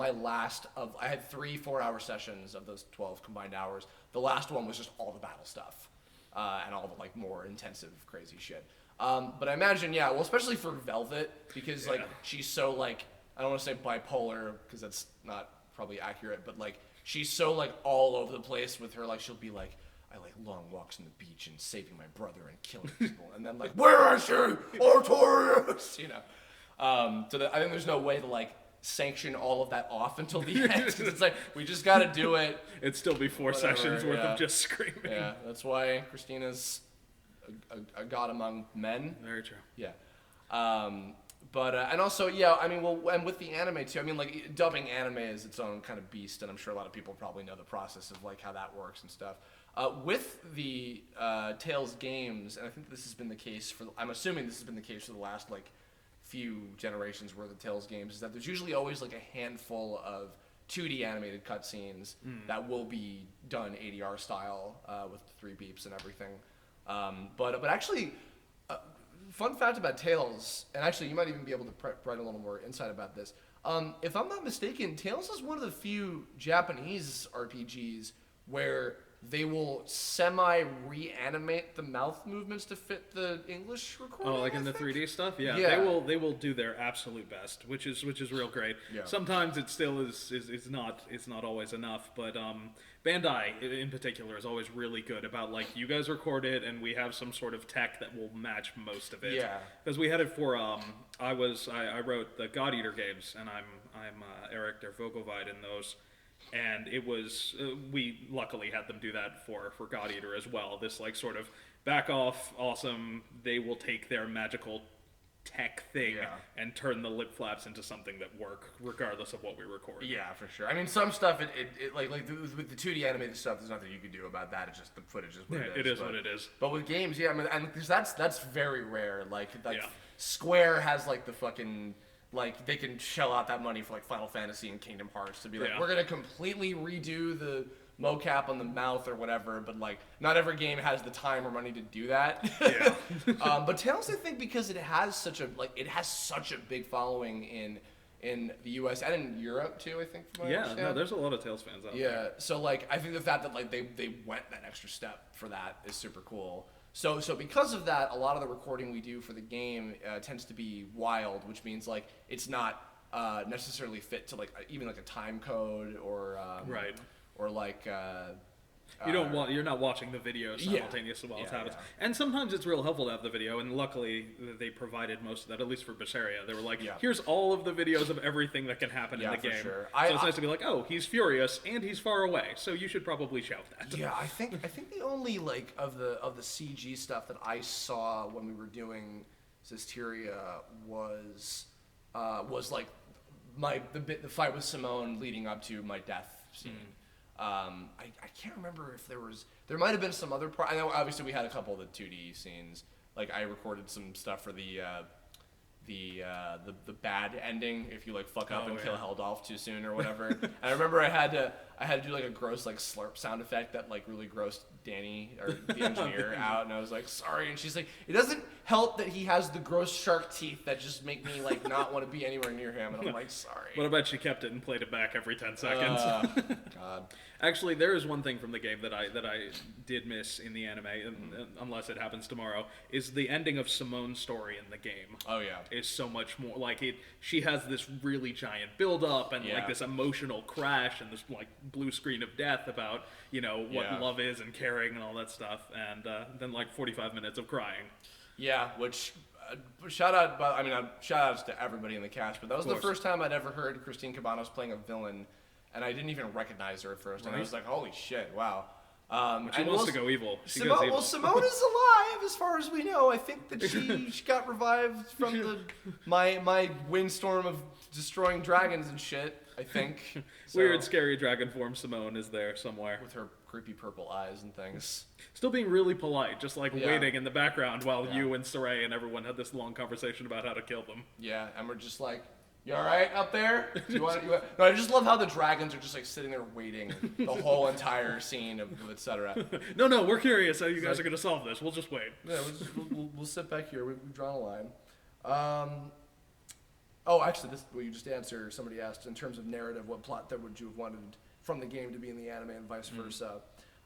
I had 3 4-hour sessions of those 12 combined hours. The last one was just all the battle stuff, and all the like more intensive, crazy shit. But I imagine, especially for Velvet, because like she's so like, I don't want to say bipolar, because that's not probably accurate, but like she's so like all over the place with her, like she'll be like, I like long walks on the beach and saving my brother and killing people, and then like, where is she, Artorias? So I think there's no way to like sanction all of that off until the end. Cause it's like we just got to do it. It'd still be 4 sessions worth of just screaming. Yeah, that's why Christina's a god among men. Very true. Yeah. But and also and with the anime too. I mean, like dubbing anime is its own kind of beast, and I'm sure a lot of people probably know the process of like how that works and stuff. With the Tales games, and I think this has been the case I'm assuming this has been the case for the last like few generations worth of Tales games, is that there's usually always like a handful of 2D animated cutscenes that will be done ADR style with 3 beeps and everything. But actually, fun fact about Tales, and actually you might even be able to provide a little more insight about this. If I'm not mistaken, Tales is one of the few Japanese RPGs where they will semi-reanimate the mouth movements to fit the English recording. Oh, like in the 3D stuff? Yeah. They will do their absolute best, which is real great. Yeah. Sometimes it still is not always enough, but Bandai in particular is always really good about like, you guys record it and we have some sort of tech that will match most of it. Yeah. Because we had it for I wrote the God Eater games, and I'm Eric der Vogelweid in those. And it was, we luckily had them do that for God Eater as well. This like sort of back off, awesome, they will take their magical tech thing and turn the lip flaps into something that work regardless of what we record. Yeah, for sure. I mean, some stuff, it like with the 2D animated stuff, there's nothing you can do about that. It's just the footage is what it is. It is what it is. But with games, I mean, and because that's very rare. Like Square has like the fucking... Like, they can shell out that money for, like, Final Fantasy and Kingdom Hearts to be like, we're going to completely redo the mocap on the mouth or whatever, but, like, not every game has the time or money to do that. Yeah. But Tales, I think, because it has such a big following in the U.S. and in Europe, too, I think. There's a lot of Tales fans out there. Yeah, so, like, I think the fact that, like, they went that extra step for that is super cool. So because of that, a lot of the recording we do for the game tends to be wild, which means like it's not necessarily fit to like even like a time code or or like you're not watching the video simultaneously while it's happening. And sometimes it's real helpful to have the video, and luckily they provided most of that, at least for Berseria. They were like, here's all of the videos of everything that can happen in the game. Sure. So it's nice to be like, oh, he's furious and he's far away, so you should probably shout that. Yeah, I think the only like of the CG stuff that I saw when we were doing Zestiria was like the fight with Simone leading up to my death scene. I can't remember if there might have been some other part. I know obviously we had a couple of the 2D scenes. Like I recorded some stuff for the bad ending if you like fuck up and kill Heldolf too soon or whatever. And I remember I had to do like a gross like slurp sound effect that like really grossed Danny or the engineer out, and I was like, sorry, and she's like, it doesn't help that he has the gross shark teeth that just make me like not want to be anywhere near him, and I'm like, sorry. But I bet she kept it and played it back every 10 seconds. God. Actually, there is one thing from the game that I did miss in the anime, unless it happens tomorrow, is the ending of Simone's story in the game. Oh yeah, is so much more like it. She has this really giant build up and like this emotional crash and this like blue screen of death about what love is and caring and all that stuff, and then like 45 minutes of crying. Yeah, which shout outs to everybody in the cast, but that was the first time I'd ever heard Christine Cabanos playing a villain. And I didn't even recognize her at first, and I was like, "Holy shit, wow!" She wants to go evil. She goes Simone, evil. well, Simone is alive as far as we know. I think that she got revived from my windstorm of destroying dragons and shit. I think. So, Weird, scary dragon form Simone is there somewhere. with her creepy purple eyes and things. Still being really polite, just like Yeah. waiting in the background while Yeah. you and Saray and everyone had this long conversation about how to kill them. Yeah, and we're just like, you all right up there? You want? No, I just love how the dragons are just like sitting there waiting the whole entire scene of etc. No, we're curious how you guys are going to solve this. We'll just wait. Yeah, we'll sit back here. We've drawn a line. Oh, actually, this will you just answer? Somebody asked in terms of narrative, what plot that would you have wanted from the game to be in the anime and vice versa?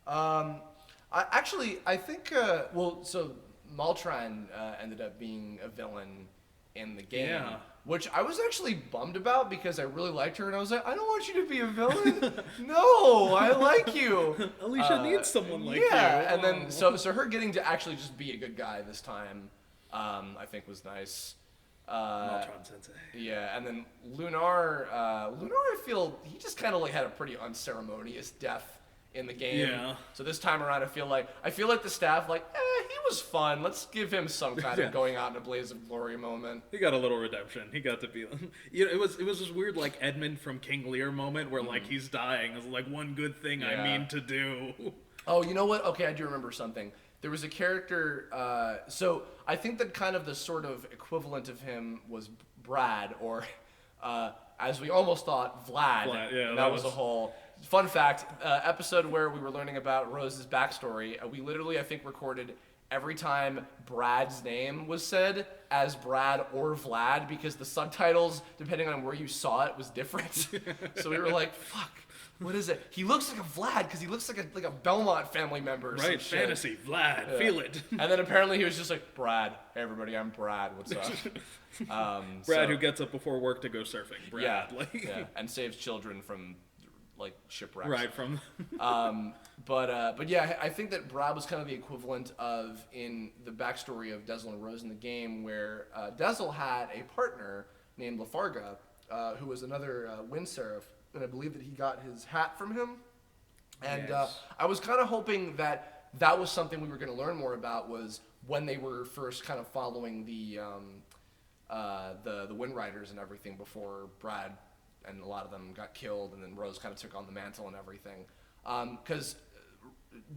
I think so Maltran ended up being a villain in the game, Yeah. which I was actually bummed about because I really liked her and I was like, I don't want you to be a villain. No, I like you. Alicia needs someone like you. Yeah, and then Oh. so her getting to actually just be a good guy this time, I think was nice. Maltron Sensei. Yeah, and then Lunar, I feel he just kind of like had a pretty unceremonious death in the game. Yeah. So this time around, I feel like the staff like, he was fun. Let's give him some kind Yeah. of going out in a blaze of glory moment. He got a little redemption. He got to be, it was this weird like Edmund from King Lear moment where like he's dying. It's like one good thing I Yeah. mean to do. Oh, you know what? Okay, I do remember something. There was a character, so I think that kind of the sort of equivalent of him was Brad, or as we almost thought, Vlad. Vlad, yeah, that that was a was- whole fun fact. Episode where we were learning about Rose's backstory. We literally, I think, recorded every time Brad's name was said as Brad or Vlad because the subtitles, depending on where you saw it, was different. So we were like, fuck. What is it? He looks like a Vlad because he looks like a Belmont family member. or some Right, shit. fantasy, Vlad, Yeah. feel it. And then apparently he was just like, Brad, hey everybody, I'm Brad. What's up? Brad so- who gets up before work to go surfing. Brad, yeah, like, yeah, and saves children from like shipwrecks. right from. But yeah, I think that Brad was kind of the equivalent of in the backstory of Dezel and Rose in the game, where Dezel had a partner named Lafarga, who was another Wind Seraph, and I believe that he got his hat from him. And Yes. I was kind of hoping that that was something we were going to learn more about, was when they were first kind of following the Wind Riders and everything before Brad and a lot of them got killed, and then Rose kind of took on the mantle and everything. Because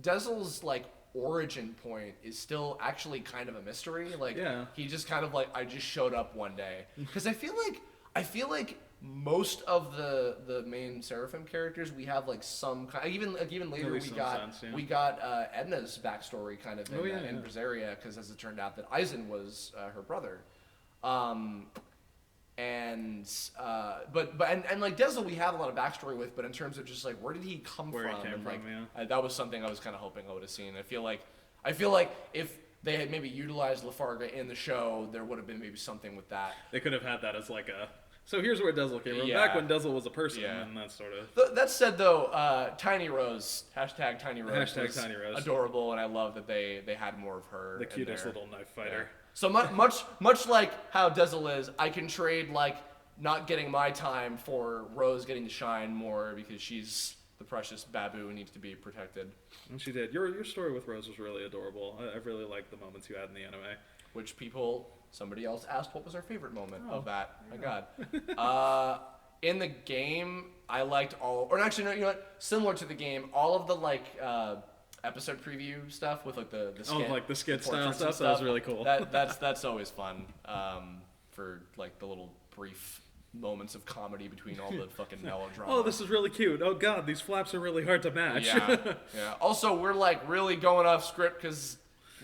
Dezel's like origin point is still actually kind of a mystery. Like Yeah. he just kind of like, I just showed up one day. Because I feel like most of the main Seraphim characters, we have like some kind. Even later least some sense, yeah. we got Edna's backstory kind of in, Oh, yeah, in yeah. Berseria, because as it turned out that Eisen was her brother. And like Dezel, we have a lot of backstory with, but in terms of just like where did he come Where he from? came and, from, like, yeah. that was something I was kind of hoping I would have seen. I feel like if they had maybe utilized Lafarga in the show, there would have been maybe something with that. They could have had that as like a. So here's where Dezel came from. Yeah. Back when Dezel was a person, Yeah. and that sort of. That said, though, Tiny Rose, hashtag Tiny Rose, Hashtag was Tiny Rose. adorable, and I love that they had more of her. The in cutest there. little knife Yeah. fighter. So much like how Dezel is, I can trade like not getting my time for Rose getting to shine more because she's the precious babu who needs to be protected, And she did. Your story with Rose was really adorable. I really liked the moments you had in the anime. which somebody else asked what was our favorite moment Oh, of that. My God. In the game, I liked or actually, no, you know what? Similar to the game, all of the like episode preview stuff with like the skit, like the skit style portraits and stuff? That was really cool. That's always fun for like the little brief moments of comedy between all the fucking melodrama. Oh, this is really cute. Oh god, these flaps are really hard to match. yeah, yeah. Also, we're like really going off script because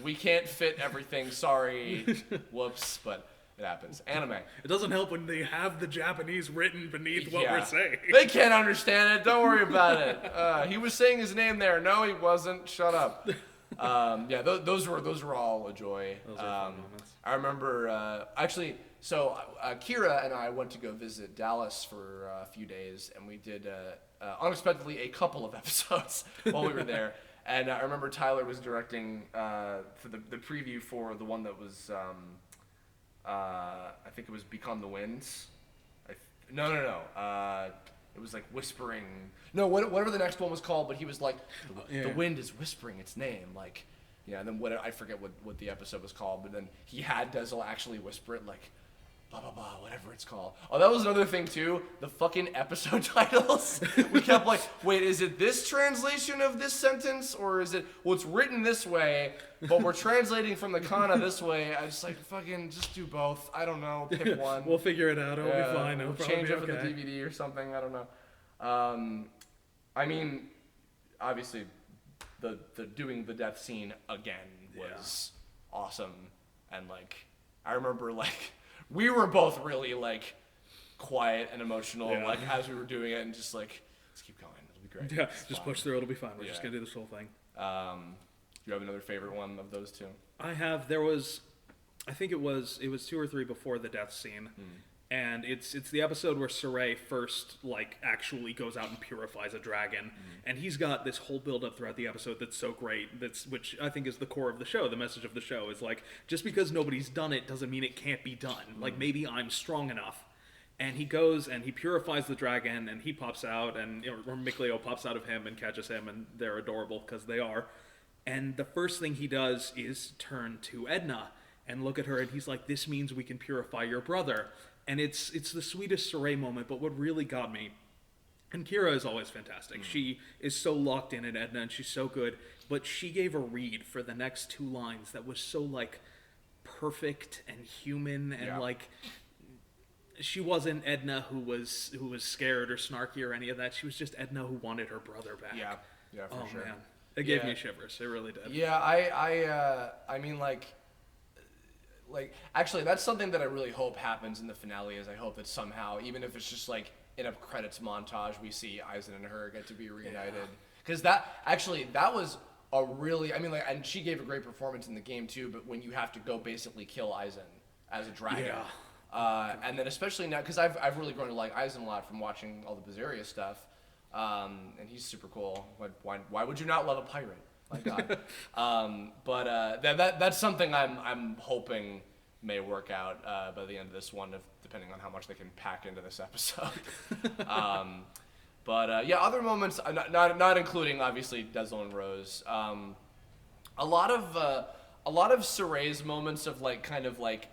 we can't fit everything. Sorry, whoops, but it happens. Anime. It doesn't help when they have the Japanese written beneath what Yeah. we're saying. They can't understand it. Don't worry about it. He was saying his name there. No, he wasn't. Shut up. Yeah, those were all a joy. Those are fun moments. I remember actually. So Kira and I went to go visit Dallas for a few days, and we did unexpectedly a couple of episodes while we were there. And I remember Tyler was directing for the preview for the one that was I think it was Become the Winds. No. It was like whispering. No, whatever the next one was called, but he was like, the wind is whispering its name. Like, yeah, and then I forget what the episode was called, but then he had Dezel actually whisper it, like, blah, blah, blah, whatever it's called. Oh, that was another thing, too. The fucking episode titles. We kept like, wait, is it this translation of this sentence? Or is it, well, it's written this way, but we're translating from the kana this way. I just like, fucking, just do both. I don't know. Pick one. We'll figure it out. It'll be fine. It'll We'll probably change be it for the okay. DVD or something. I don't know. I mean, obviously, the doing the death scene again was awesome. And, like, I remember, like, we were both really, like, quiet and emotional, like, as we were doing it, and just, like, let's keep going. It'll be great. Yeah, It's just fine. push through. It'll be fine. We're just going to do this whole thing. Do you have another favorite one of those two? I think it was 2 or 3 before the death scene. And it's the episode where Saray first, like, actually goes out and purifies a dragon. And he's got this whole build-up throughout the episode that's so great, which I think is the core of the show. The message of the show is, like, just because nobody's done it doesn't mean it can't be done. Like, maybe I'm strong enough. And he goes and he purifies the dragon, and he pops out, and or Mikleo pops out of him and catches him, and they're adorable, because they are. And the first thing he does is turn to Edna and look at her, and he's like, this means we can purify your brother. And it's the sweetest Saray moment, but what really got me, and Kira is always fantastic. She is so locked in at Edna, and she's so good, but she gave a read for the next 2 lines that was so, like, perfect and human, and, like, she wasn't Edna who was scared or snarky or any of that. She was just Edna who wanted her brother back. Yeah, for sure. Man. It gave me shivers. It really did. Yeah, I mean, like, actually, that's something that I really hope happens in the finale. Is I hope that somehow, even if it's just like in a credits montage, we see Aizen and her get to be reunited. Because that was a really, I mean, like, and she gave a great performance in the game too. But when you have to go basically kill Aizen as a dragon, and then especially now, because I've really grown to like Aizen a lot from watching all the Berseria stuff, and he's super cool. Why would you not love a pirate? My God. But that's something I'm hoping may work out by the end of this one, depending on how much they can pack into this episode. But other moments, not including obviously Dezel and Rose. A lot of Saray's moments of like kind of like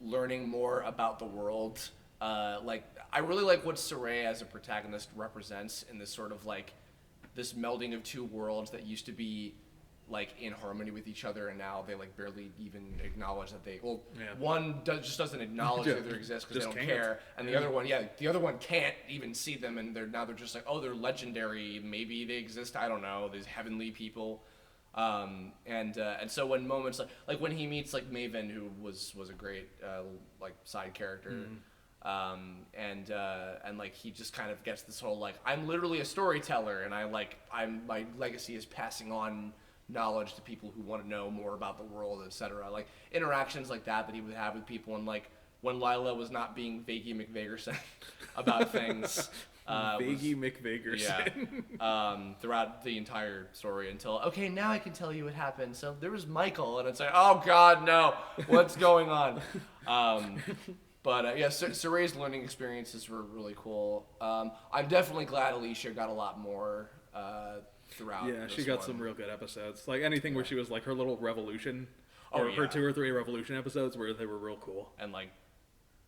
learning more about the world. Like I really like what Saray as a protagonist represents in this sort of like this melding of 2 worlds that used to be like in harmony with each other, and now they like barely even acknowledge that they one just doesn't acknowledge that they exist because they don't care, and the other one can't even see them, and they're just like, oh, they're legendary, maybe they exist, I don't know, these heavenly people. And so when moments like when he meets like Maven, who was a great like side character, and like he just kind of gets this whole like, I'm literally a storyteller, and my legacy is passing on knowledge to people who want to know more about the world, etc. Like interactions like that he would have with people, and like when Lila was not being Vaguey McVagerson about things. Vaguey McVagerson. Yeah. Throughout the entire story until, okay, now I can tell you what happened. So there was Michael, and it's like, oh God, no, what's going on? But Saray's learning experiences were really cool. I'm definitely glad Alicia got a lot more throughout. Yeah, she got some real good episodes. Like anything where she was like her little revolution, her 2 or 3 revolution episodes where they were real cool. And like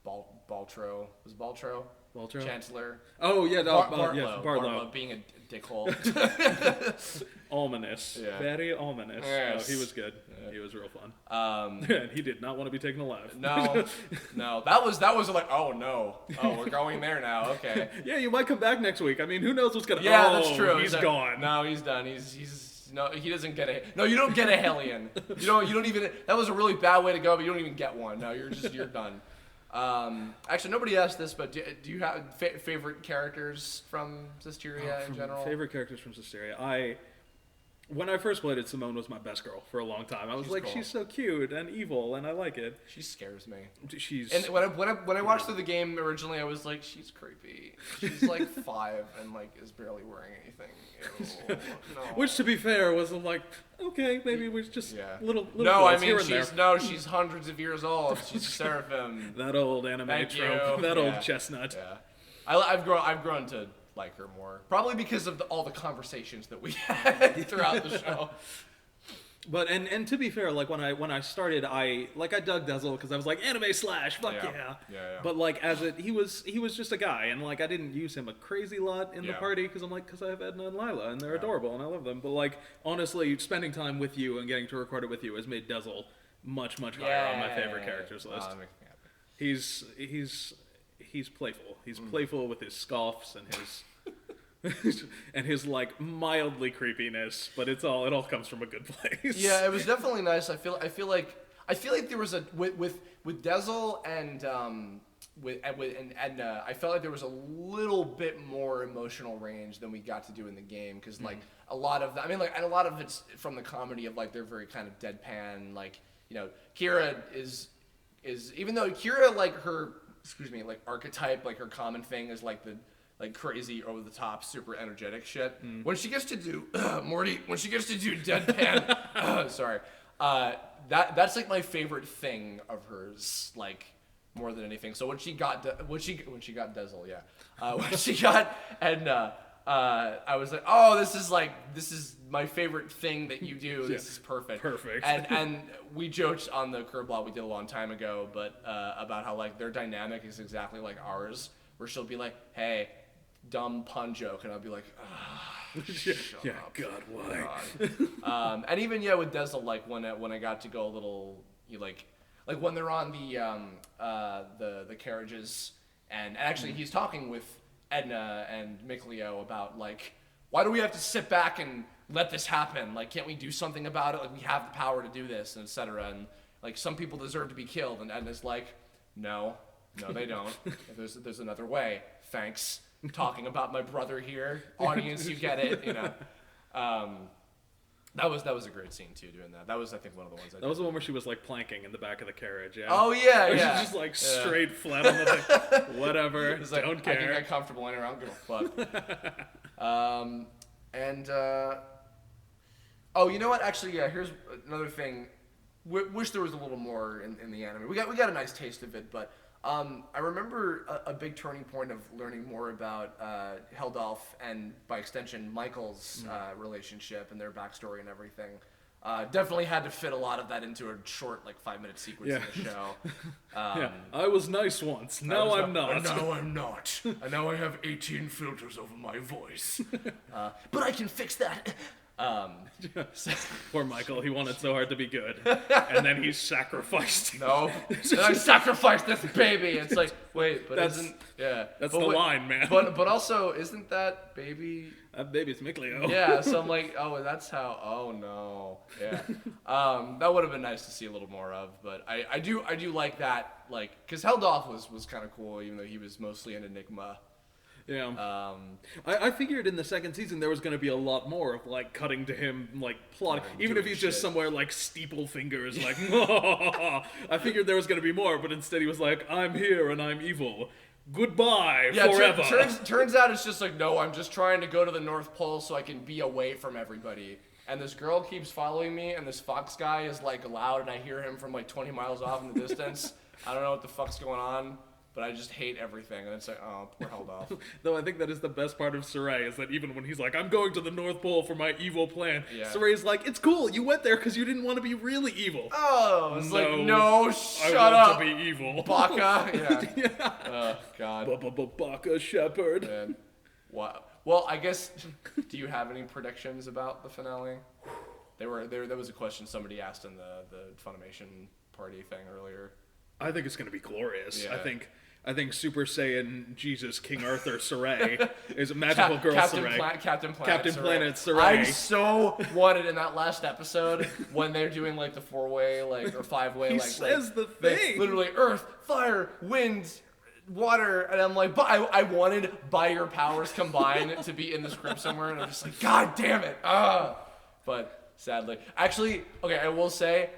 Baltro, was Baltro? Baltro? Chancellor. Oh yeah, Bartlow. Bartlow being a dickhole. Ominous. Yeah. Very ominous. Yes. No, he was good. He was real fun. And he did not want to be taken alive. No. That was like, oh no. Oh, we're going there now. Okay. Yeah, you might come back next week. I mean, who knows what's gonna Yeah, that's true. He's gone. No, he's done. He's no, he doesn't get a. No, you don't get a Hellion. You don't even. That was a really bad way to go, but you don't even get one. No, you're done. Actually, nobody asked this, but do you have favorite characters from Zestiria in general? Favorite characters from Zestiria. When I first played it, Simone was my best girl for a long time. I was like, cool. She's so cute and evil, and I like it. She scares me. And when I watched through the game originally, I was like, she's creepy. She's like 5 and like is barely wearing anything. Ew, no. Which, to be fair, was like, okay, maybe we just little. No, I mean she's hundreds of years old. She's a seraphim. That old anime trope. That old chestnut. Yeah, I've grown to like her more. Probably because of all the conversations that we had throughout the show. But and to be fair, like when I started, I dug Dezel because I was like anime slash, fuck yeah. But like he was just a guy, and like I didn't use him a crazy lot in the party because I have Edna and Lila and they're adorable and I love them. But like honestly, spending time with you and getting to record it with you has made Dezel much higher on my favorite characters list. That makes me happy. He's playful. He's playful with his scoffs and his. and his like mildly creepiness, but it all comes from a good place. Yeah, it was definitely nice. I feel like there was a with Dezel and with Edna, I felt like there was a little bit more emotional range than we got to do in the game because like a lot of and a lot of it's from the comedy of like they're very kind of deadpan, like Kira is even though Kira like her like archetype, like her common thing is like the like crazy over the top super energetic shit. When she gets to do Morty, when she gets to do deadpan sorry, that's like my favorite thing of hers, like more than anything. So when she got Dezel, when she got Edna, I was like, oh, this is my favorite thing that you do. This is perfect. And we joked on the Curb Law we did a long time ago, but about how like their dynamic is exactly like ours, where she'll be like, hey, dumb pun joke, and I'll be like, shut up. God, why? God. And even with Dezel, like when I got to go a little, like when they're on the carriages, and actually he's talking with Edna and Mikleo about like, why do we have to sit back and let this happen? Like, can't we do something about it? Like, we have the power to do this, and etc. And like, some people deserve to be killed, and Edna's like, no, they don't. There's another way. Thanks. I'm talking about my brother here. Audience, you get it. That was a great scene too. Doing that. That was, I think, one of the ones. That was the one where she was like planking in the back of the carriage. Yeah. Oh yeah. She's just like straight flat on the thing. Whatever. It's like, don't care. I can get comfortable anywhere. I don't give a fuck. Oh, you know what? Actually, here's another thing. Wish there was a little more in the anime. We got a nice taste of it, but I remember a big turning point of learning more about Heldalf and, by extension, Michael's relationship and their backstory and everything. Definitely had to fit a lot of that into a short, like 5-minute sequence in the show. I was nice once. Now I'm not. Now I'm not. And now I have 18 filters over my voice. But I can fix that. Poor Michael, he wanted so hard to be good, and then he sacrificed. No, and I sacrificed this baby. It's like, wait, but that's the line, man. But also, isn't that baby? That baby's Mikleo. Yeah, so I'm like, oh, that's how. Oh no, yeah. That would have been nice to see a little more of, but I do like that, like, because Heldalf was kind of cool, even though he was mostly an enigma. Yeah. I figured in the second season there was going to be a lot more of like cutting to him like plotting, even if he's just somewhere like steeple fingers, like. I figured there was going to be more, but instead he was like, "I'm here and I'm evil. Goodbye forever." Turns out it's just like, no, I'm just trying to go to the North Pole so I can be away from everybody. And this girl keeps following me, and this fox guy is like loud, and I hear him from like 20 miles off in the distance. I don't know what the fuck's going on. But I just hate everything, and it's like, oh, poor Heldalf. Though I think that is the best part of Saray, is that even when he's like, I'm going to the North Pole for my evil plan, Saray's like, it's cool, you went there because you didn't want to be really evil. Oh, it's like, no, shut up. I want to be evil. Baka, yeah. Oh, God. Baka Shepherd. Man. Wow. Well, I guess, do you have any predictions about the finale? There was a question somebody asked in the Funimation party thing earlier. I think it's going to be glorious. Yeah. I think Super Saiyan Jesus King Arthur Saray is a magical girl Saray. Captain Planet Saray. I so wanted in that last episode when they're doing like the 4-way like or 5-way he says the thing. Literally earth, fire, wind, water, and I'm like, but I wanted by your powers combined to be in the script somewhere, and I'm just like, God damn it. But sadly, actually, okay, I will say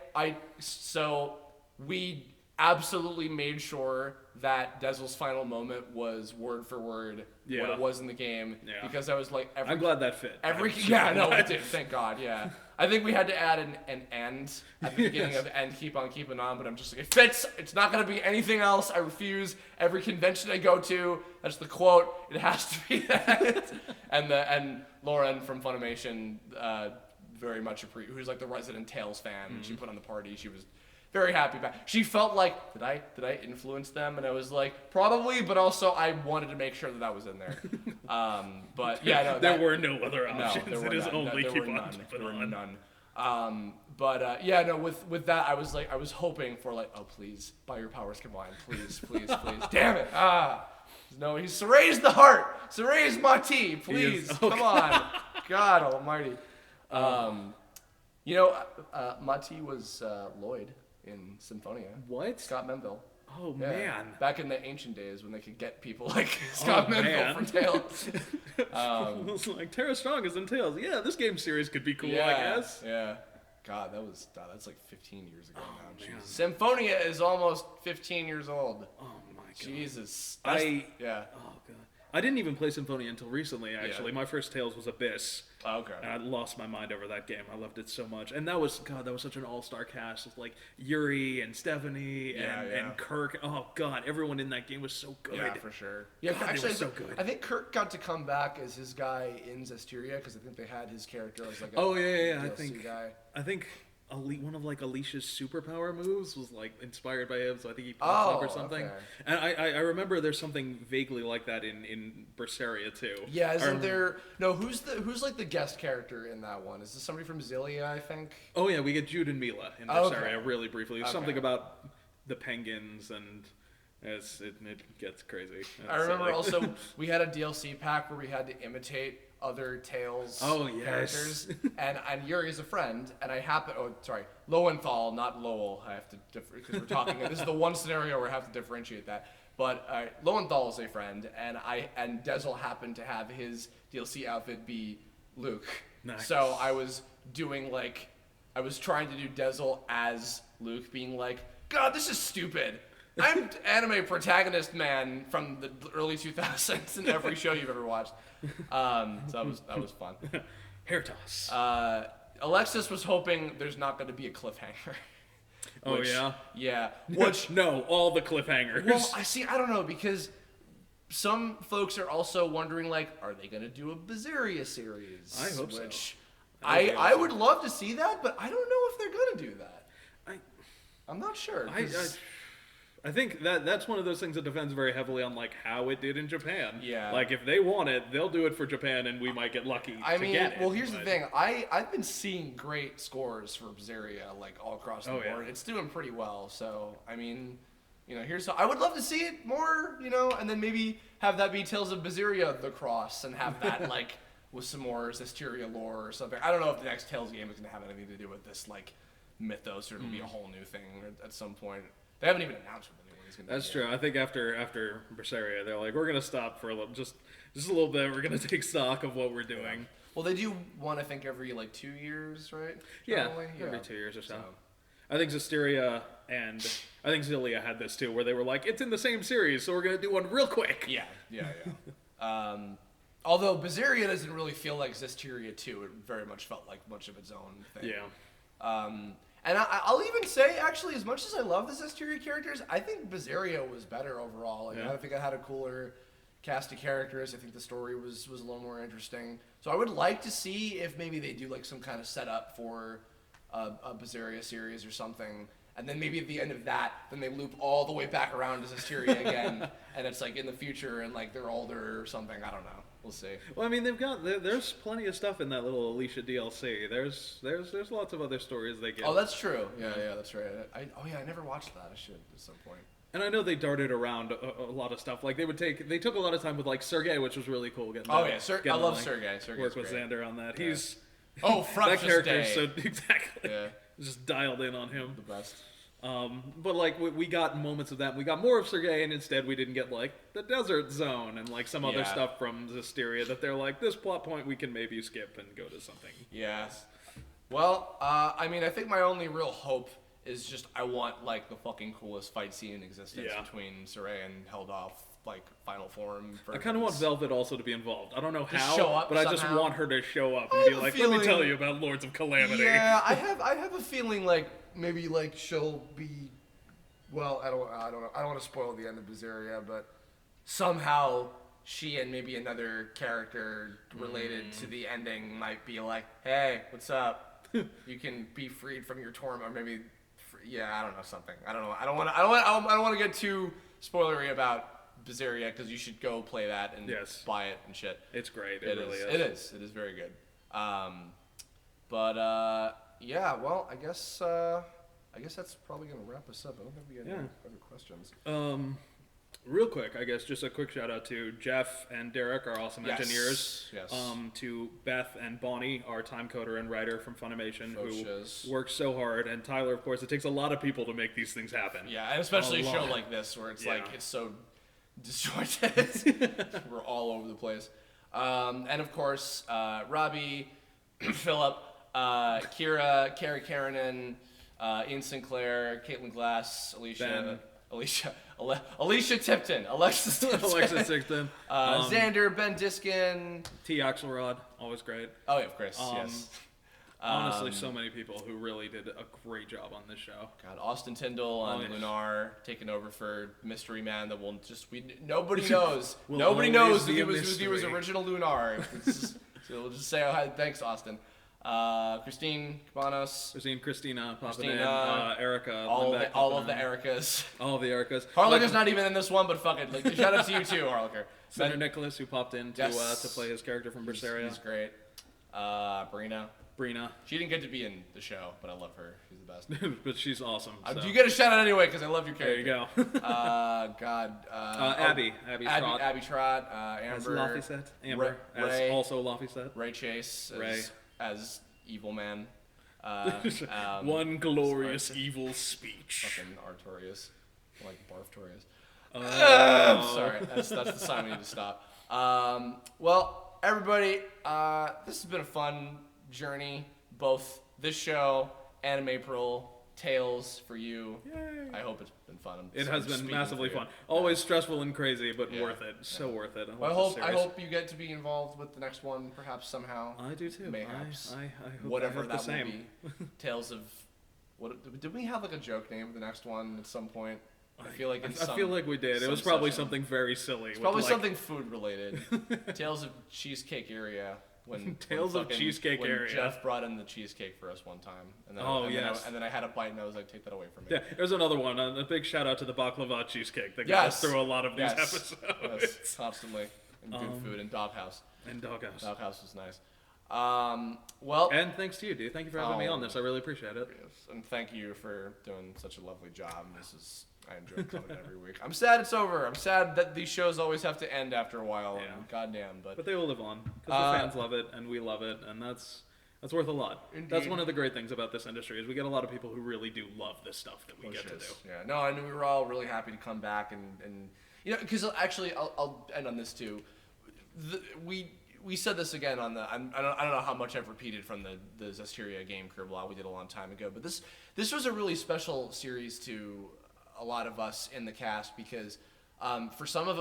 we absolutely made sure that Dezel's final moment was word for word what Yeah. it was in the game. Yeah. Because I was like, I'm glad that fit. it did. Thank God. Yeah. I think we had to add an end at the beginning of end, keep on keeping on, but I'm just like, it fits. It's not going to be anything else. I refuse. Every convention I go to, that's the quote. It has to be that. and Lauren from Funimation, very much who's like the resident Tales fan, and she put on the party. She was very happy about. She felt like, did I influence them? And I was like, probably, but also I wanted to make sure that was in there. But yeah, no, there were no other options. No, there It were is none. only There keep were on none. keeping There were on. none. But yeah, no, with that, I was like, I was hoping for like, oh please, by your powers combined, please, please, please. Damn it! No, he's Soray's the heart. Soray's Mati, please, come on. God Almighty. You know, Mati was Lloyd in Symphonia. What? Scott Menville. Oh Yeah. man. Back in the ancient days when they could get people like Scott Menville man. for Tales. It's like Tara Strong is in Tales. Yeah, this game series could be cool, Yeah, I guess. Yeah. God, that's like 15 years ago now. man. Jesus. Symphonia is almost 15 years old. Oh my god. Jesus. I- Yeah. Oh god. I didn't even play Symphonia until recently, actually. My first Tales was Abyss. Oh, okay. And I lost my mind over that game. I loved it so much. And that was such an all-star cast with like Yuri and Stephanie and Kirk. Oh god, everyone in that game was so good. Yeah, for sure. Yeah, God, they actually, were so good. I think Kirk got to come back as his guy in Zestiria because I think they had his character as like a Oh yeah. DLC guy. I think one of like Alicia's superpower moves was like inspired by him, so I think he pops up or something. Okay. And I remember there's something vaguely like that in Berseria too. Yeah, I isn't remember- there? No, who's like the guest character in that one? Is this somebody from Xillia? I think. Oh yeah, we get Jude and Mila in Okay. Berseria really briefly. There's something Okay. about the penguins and it gets crazy. I remember also we had a DLC pack where we had to imitate other Tales Oh, yes. characters, and Yuri's a friend, and Lowenthal, not Lowell. I have to because we're talking. This is the one scenario where I have to differentiate that. But Lowenthal is a friend, and Dezel happened to have his DLC outfit be Luke. Nice. So I was trying to do Dezel as Luke, being like, God, this is stupid. I'm anime protagonist man from the early 2000s in every show you've ever watched. So that was fun. Hair toss. Alexis was hoping there's not going to be a cliffhanger. Oh, yeah? Yeah. Which No, all the cliffhangers. well, I don't know because some folks are also wondering like, are they going to do a Berseria series? I hope so. Which I hope I so. would love to see that, but I don't know if they're going to do that. I'm not sure. I think that's one of those things that depends very heavily on like how it did in Japan. Yeah. Like if they want it, they'll do it for Japan, and we might get lucky. I to mean, get it, well, here's the but- thing. I've been seeing great scores for Berseria, like all across the Oh, yeah. board. It's doing pretty well. So, I mean, I would love to see it more, and then maybe have that be Tales of Berseria: The Cross, and have that like with some more Zestiria lore or something. I don't know if the next Tales game is gonna have anything to do with this like mythos, or it'll be a whole new thing at some point. They haven't even announced what anyone's gonna do. That's yet. true. I think after Berseria, they're like, we're gonna stop for a little, just a little bit. We're gonna take stock of what we're doing. Well, they do one, I think, every like 2 years, right? Yeah, Generally? every 2 years or so. I think Zestiria and I think Xillia had this too, where they were like, it's in the same series, so we're gonna do one real quick. Yeah. Although Berseria doesn't really feel like Zestiria 2, it very much felt like much of its own thing. Yeah. And I'll even say, actually, as much as I love the Zestiria characters, I think Berseria was better overall. Like, Yeah. I think it had a cooler cast of characters. I think the story was a little more interesting. So I would like to see if maybe they do like some kind of setup for a Berseria series or something. And then maybe at the end of that, then they loop all the way back around to Zestiria again. And it's like in the future and like they're older or something. I don't know. We'll see. Well, I mean, there's plenty of stuff in that little Alicia DLC. There's lots of other stories they get. Oh, that's true. Yeah, that's right. I never watched that. I should at some point. And I know they darted around a lot of stuff. Like they took a lot of time with like Sergei, which was really cool. Getting Oh to- yeah, getting I to, love like, Sergei. Sergei's work with great. Xander on that. Yeah. He's Oh, that Fractious character is Day. so exactly Yeah. just dialed in on him. The best. But like we got moments of that. We got more of Sergei, and instead we didn't get like the desert zone and like some other Yeah. stuff from Zestiria that they're like, this plot point we can maybe skip and go to something. Yes. Well, I mean, I think my only real hope is just I want like the fucking coolest fight scene in existence Yeah. between Saray and Heldoff, like final form. I kind of want Velvet also to be involved. I don't know Just how, show up but I just somehow. want her to show up I and be have a like, "Let me feeling- tell you about Lords of Calamity." Yeah, I have a feeling like maybe like she'll be, well, I don't want to spoil the end of Berseria, but somehow she and maybe another character related to the ending might be like, hey, what's up? You can be freed from your torment, or maybe, yeah, I don't know, something. I don't know. I don't want to get too spoilery about Berseria because you should go play that and Yes. buy it and shit. It's great. It really is. It is. It is very good. Yeah. Well, I guess that's probably gonna wrap us up. I don't think we have any other questions. Real quick, I guess, just a quick shout out to Jeff and Derek, our awesome Yes. engineers. Yes. To Beth and Bonnie, our time coder and writer from Funimation, Focus. who works so hard, and Tyler, of course. It takes a lot of people to make these things happen. Yeah, and especially a show lot. like this where it's Yeah. like it's so disjointed. We're all over the place. And of course, Robbie, Philip, Kira, Carrie Karanen, Ian Sinclair, Caitlin Glass, Alicia Tipton, Alexis Tipton, Alexis Sixton, Xander, Ben Diskin. T. Axelrod, always great. Oh yeah, of course, yes. Honestly, so many people who really did a great job on this show. God, Austin Tyndall on yeah. Lunar taking over for Mystery Man. That will just nobody knows. Will Nobody always knows that be he a was mystery. original Lunar. So we'll just say, oh, hi, thanks, Austin. Christine Cabanos, Christina popping in, Christina, Erica, all Lindbeck of the popping in. Ericas. All of the Ericas. Harliker's not even in this one, but fuck it. Like, shout out to you too, Harliker. Senator Nicholas, who popped in to Yes. play his character from Berseria. He's great. Brina, She didn't get to be in the show, but I love her. She's the best. but she's awesome. So. You get a shout out anyway because I love your There character. you go. Abby Trott. Abby Trott. as Amber. Laphicet. Amber, Ray. as also Laphicet. Ray Chase Ray. as Evil Man. One glorious evil speech. Fucking Artorias. Like Barftorias. Oh. Sorry, that's the sign we need to stop. Well, everybody, this has been a fun journey. Both this show, Anime April, Tales for you. Yay. I hope it's been fun. It has been Speaking massively for you. fun. Always stressful and crazy, but Yeah. worth it. So worth it. Well, love this I series. hope you get to be involved with the next one, perhaps somehow. I do too. Mayhaps. I hope Whatever I hope that the same. will be. Tales of what? Did we have like a joke name for the next one at some point? I feel like I feel like we did. It was probably something very silly. It's probably something food related. Tales of Cheesecake Area. When Tales of Cheesecake when Area. Jeff brought in the cheesecake for us one time, and then yes. and then I had a bite and I was like, take that away from me. Yeah, there's another one. A big shout out to the baklava cheesecake that got Yes. us through a lot of these Yes. episodes. Yes, constantly. And good food and Doghouse. And Doghouse. Doghouse was nice. Well, And thanks to you, dude. Thank you for having me on this. I really appreciate it. yes, and thank you for doing such a lovely job. I enjoy coming every week. I'm sad it's over. I'm sad that these shows always have to end after a while. Yeah. And goddamn, but But they will live on because the fans love it and we love it, and that's worth a lot. That's Indeed. one of the great things about this industry is we get a lot of people who really do love this stuff that we get to do. Yeah, no, and we were all really happy to come back and you know, because actually I'll end on this too. We said this again on the I don't know how much I've repeated from the Zestiria game career blog we did a long time ago, but this was a really special series to a lot of us in the cast because for some of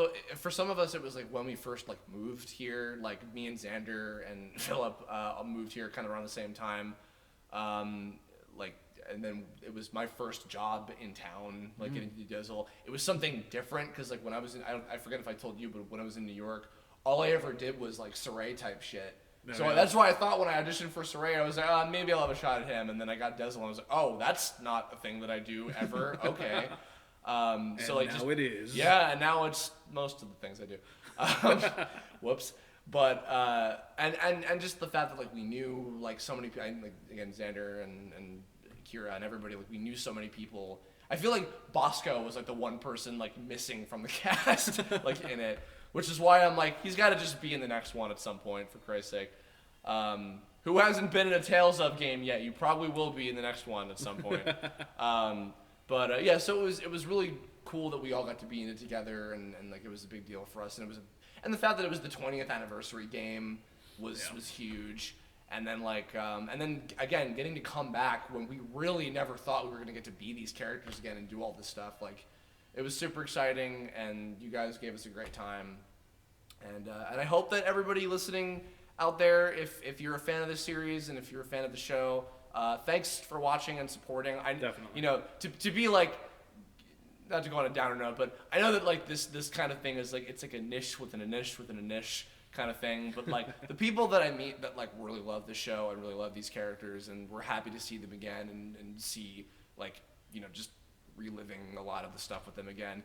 us it was like when we first like moved here, like me and Xander and Philip moved here kind of around the same time, and then it was my first job in town, like in Dizzle. It was something different because like when I was in, I forget if I told you, but when I was in New York, all I ever did was like Saray type shit. So yeah. that's why I thought when I auditioned for Saray, I was like, oh, maybe I'll have a shot at him. And then I got Dizzle and I was like, oh, that's not a thing that I do ever. Okay. So like now it is. Yeah, and now it's most of the things I do. Whoops. But and just the fact that like we knew like so many people, like again Xander and Kira and everybody, like we knew so many people. I feel like Bosco was like the one person like missing from the cast like in it, which is why I'm like he's got to just be in the next one at some point for Christ's sake. Who hasn't been in a Tales of game yet? You probably will be in the next one at some point. Yeah, so it was really cool that we all got to be in it together, and like it was a big deal for us, and the fact that it was the 20th anniversary game was huge, and then and then again getting to come back when we really never thought we were gonna get to be these characters again and do all this stuff. Like, it was super exciting, and you guys gave us a great time. And I hope that everybody listening out there, if you're a fan of this series and if you're a fan of the show, thanks for watching and supporting. Definitely. You know, to be like, not to go on a downer note, but I know that like this kind of thing is like, it's like a niche within a niche within a niche kind of thing. But like the people that I meet that like really love the show and really love these characters, and we're happy to see them again and see like, you know, just reliving a lot of the stuff with them again,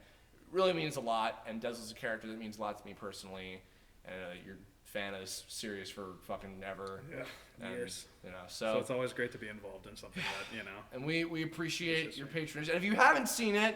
really means a lot. And Des is a character that means a lot to me personally, and you're a fan of this series for fucking ever. Yeah, and, years. You know, So it's always great to be involved in something that, you know. and we appreciate your patronage. And if you haven't seen it,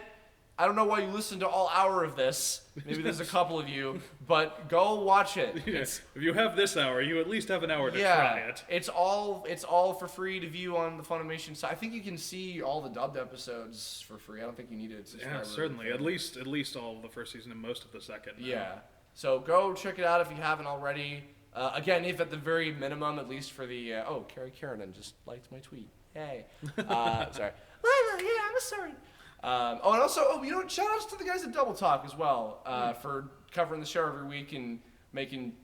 I don't know why you listened to all hour of this. Maybe there's a couple of you, but go watch it. Yes. If you have this hour, you at least have an hour to try it. It's all for free to view on the Funimation site. I think you can see all the dubbed episodes for free. I don't think you need to subscribe. Yeah, certainly. At least all of the first season and most of the second. Yeah. So go check it out if you haven't already. Again, if at the very minimum, at least for the Carrie Kiernan just liked my tweet. Yay. Sorry. Yeah, I'm sorry. And also, you know, shout outs to the guys at Double Talk as well for covering the show every week and making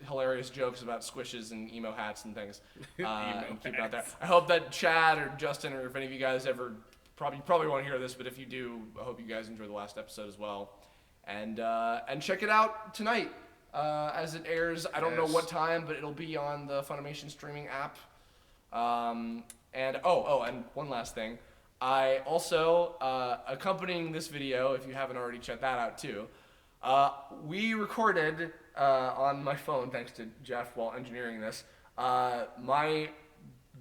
hilarious jokes about squishes and emo hats and things. And keep it out there. I hope that Chad or Justin or if any of you guys ever probably won't hear this, but if you do, I hope you guys enjoy the last episode as well. And check it out tonight as it airs. I don't know what time, but it'll be on the Funimation streaming app. And one last thing. I also, accompanying this video, if you haven't already checked that out too, we recorded on my phone, thanks to Jeff while engineering this, my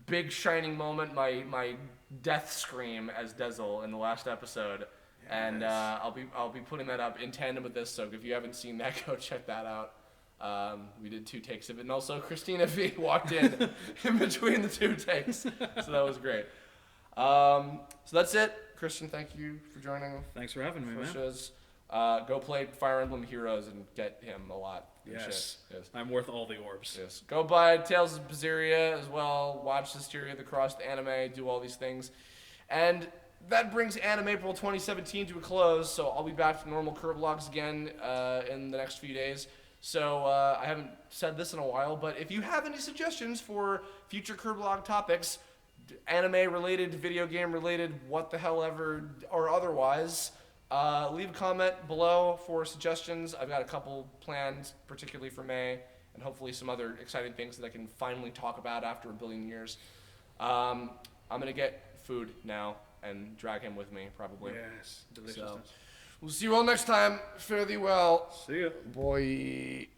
big shining moment, my death scream as Dezel in the last episode. Yes. And I'll be putting that up in tandem with this, so if you haven't seen that, go check that out. We did 2 takes of it, and also Christina V walked in between the 2 takes, so that was great. So that's it. Christian, thank you for joining. Thanks for having me, man. Shows. Go play Fire Emblem Heroes and get him a lot. Yes. I'm worth all the orbs. Yes. Go buy Tales of Berseria as well. Watch Hysteria the Cross, the anime, do all these things. And that brings Anime April 2017 to a close, so I'll be back to normal Curblogs again in the next few days. So I haven't said this in a while, but if you have any suggestions for future Curblog topics, anime related, video game related, what the hell ever, or otherwise, leave a comment below for suggestions. I've got a couple planned, particularly for May, and hopefully some other exciting things that I can finally talk about after a billion years. I'm gonna get food now and drag him with me, probably. Yes, deliciousness. So, we'll see you all next time. Fare thee well. See ya. Boy.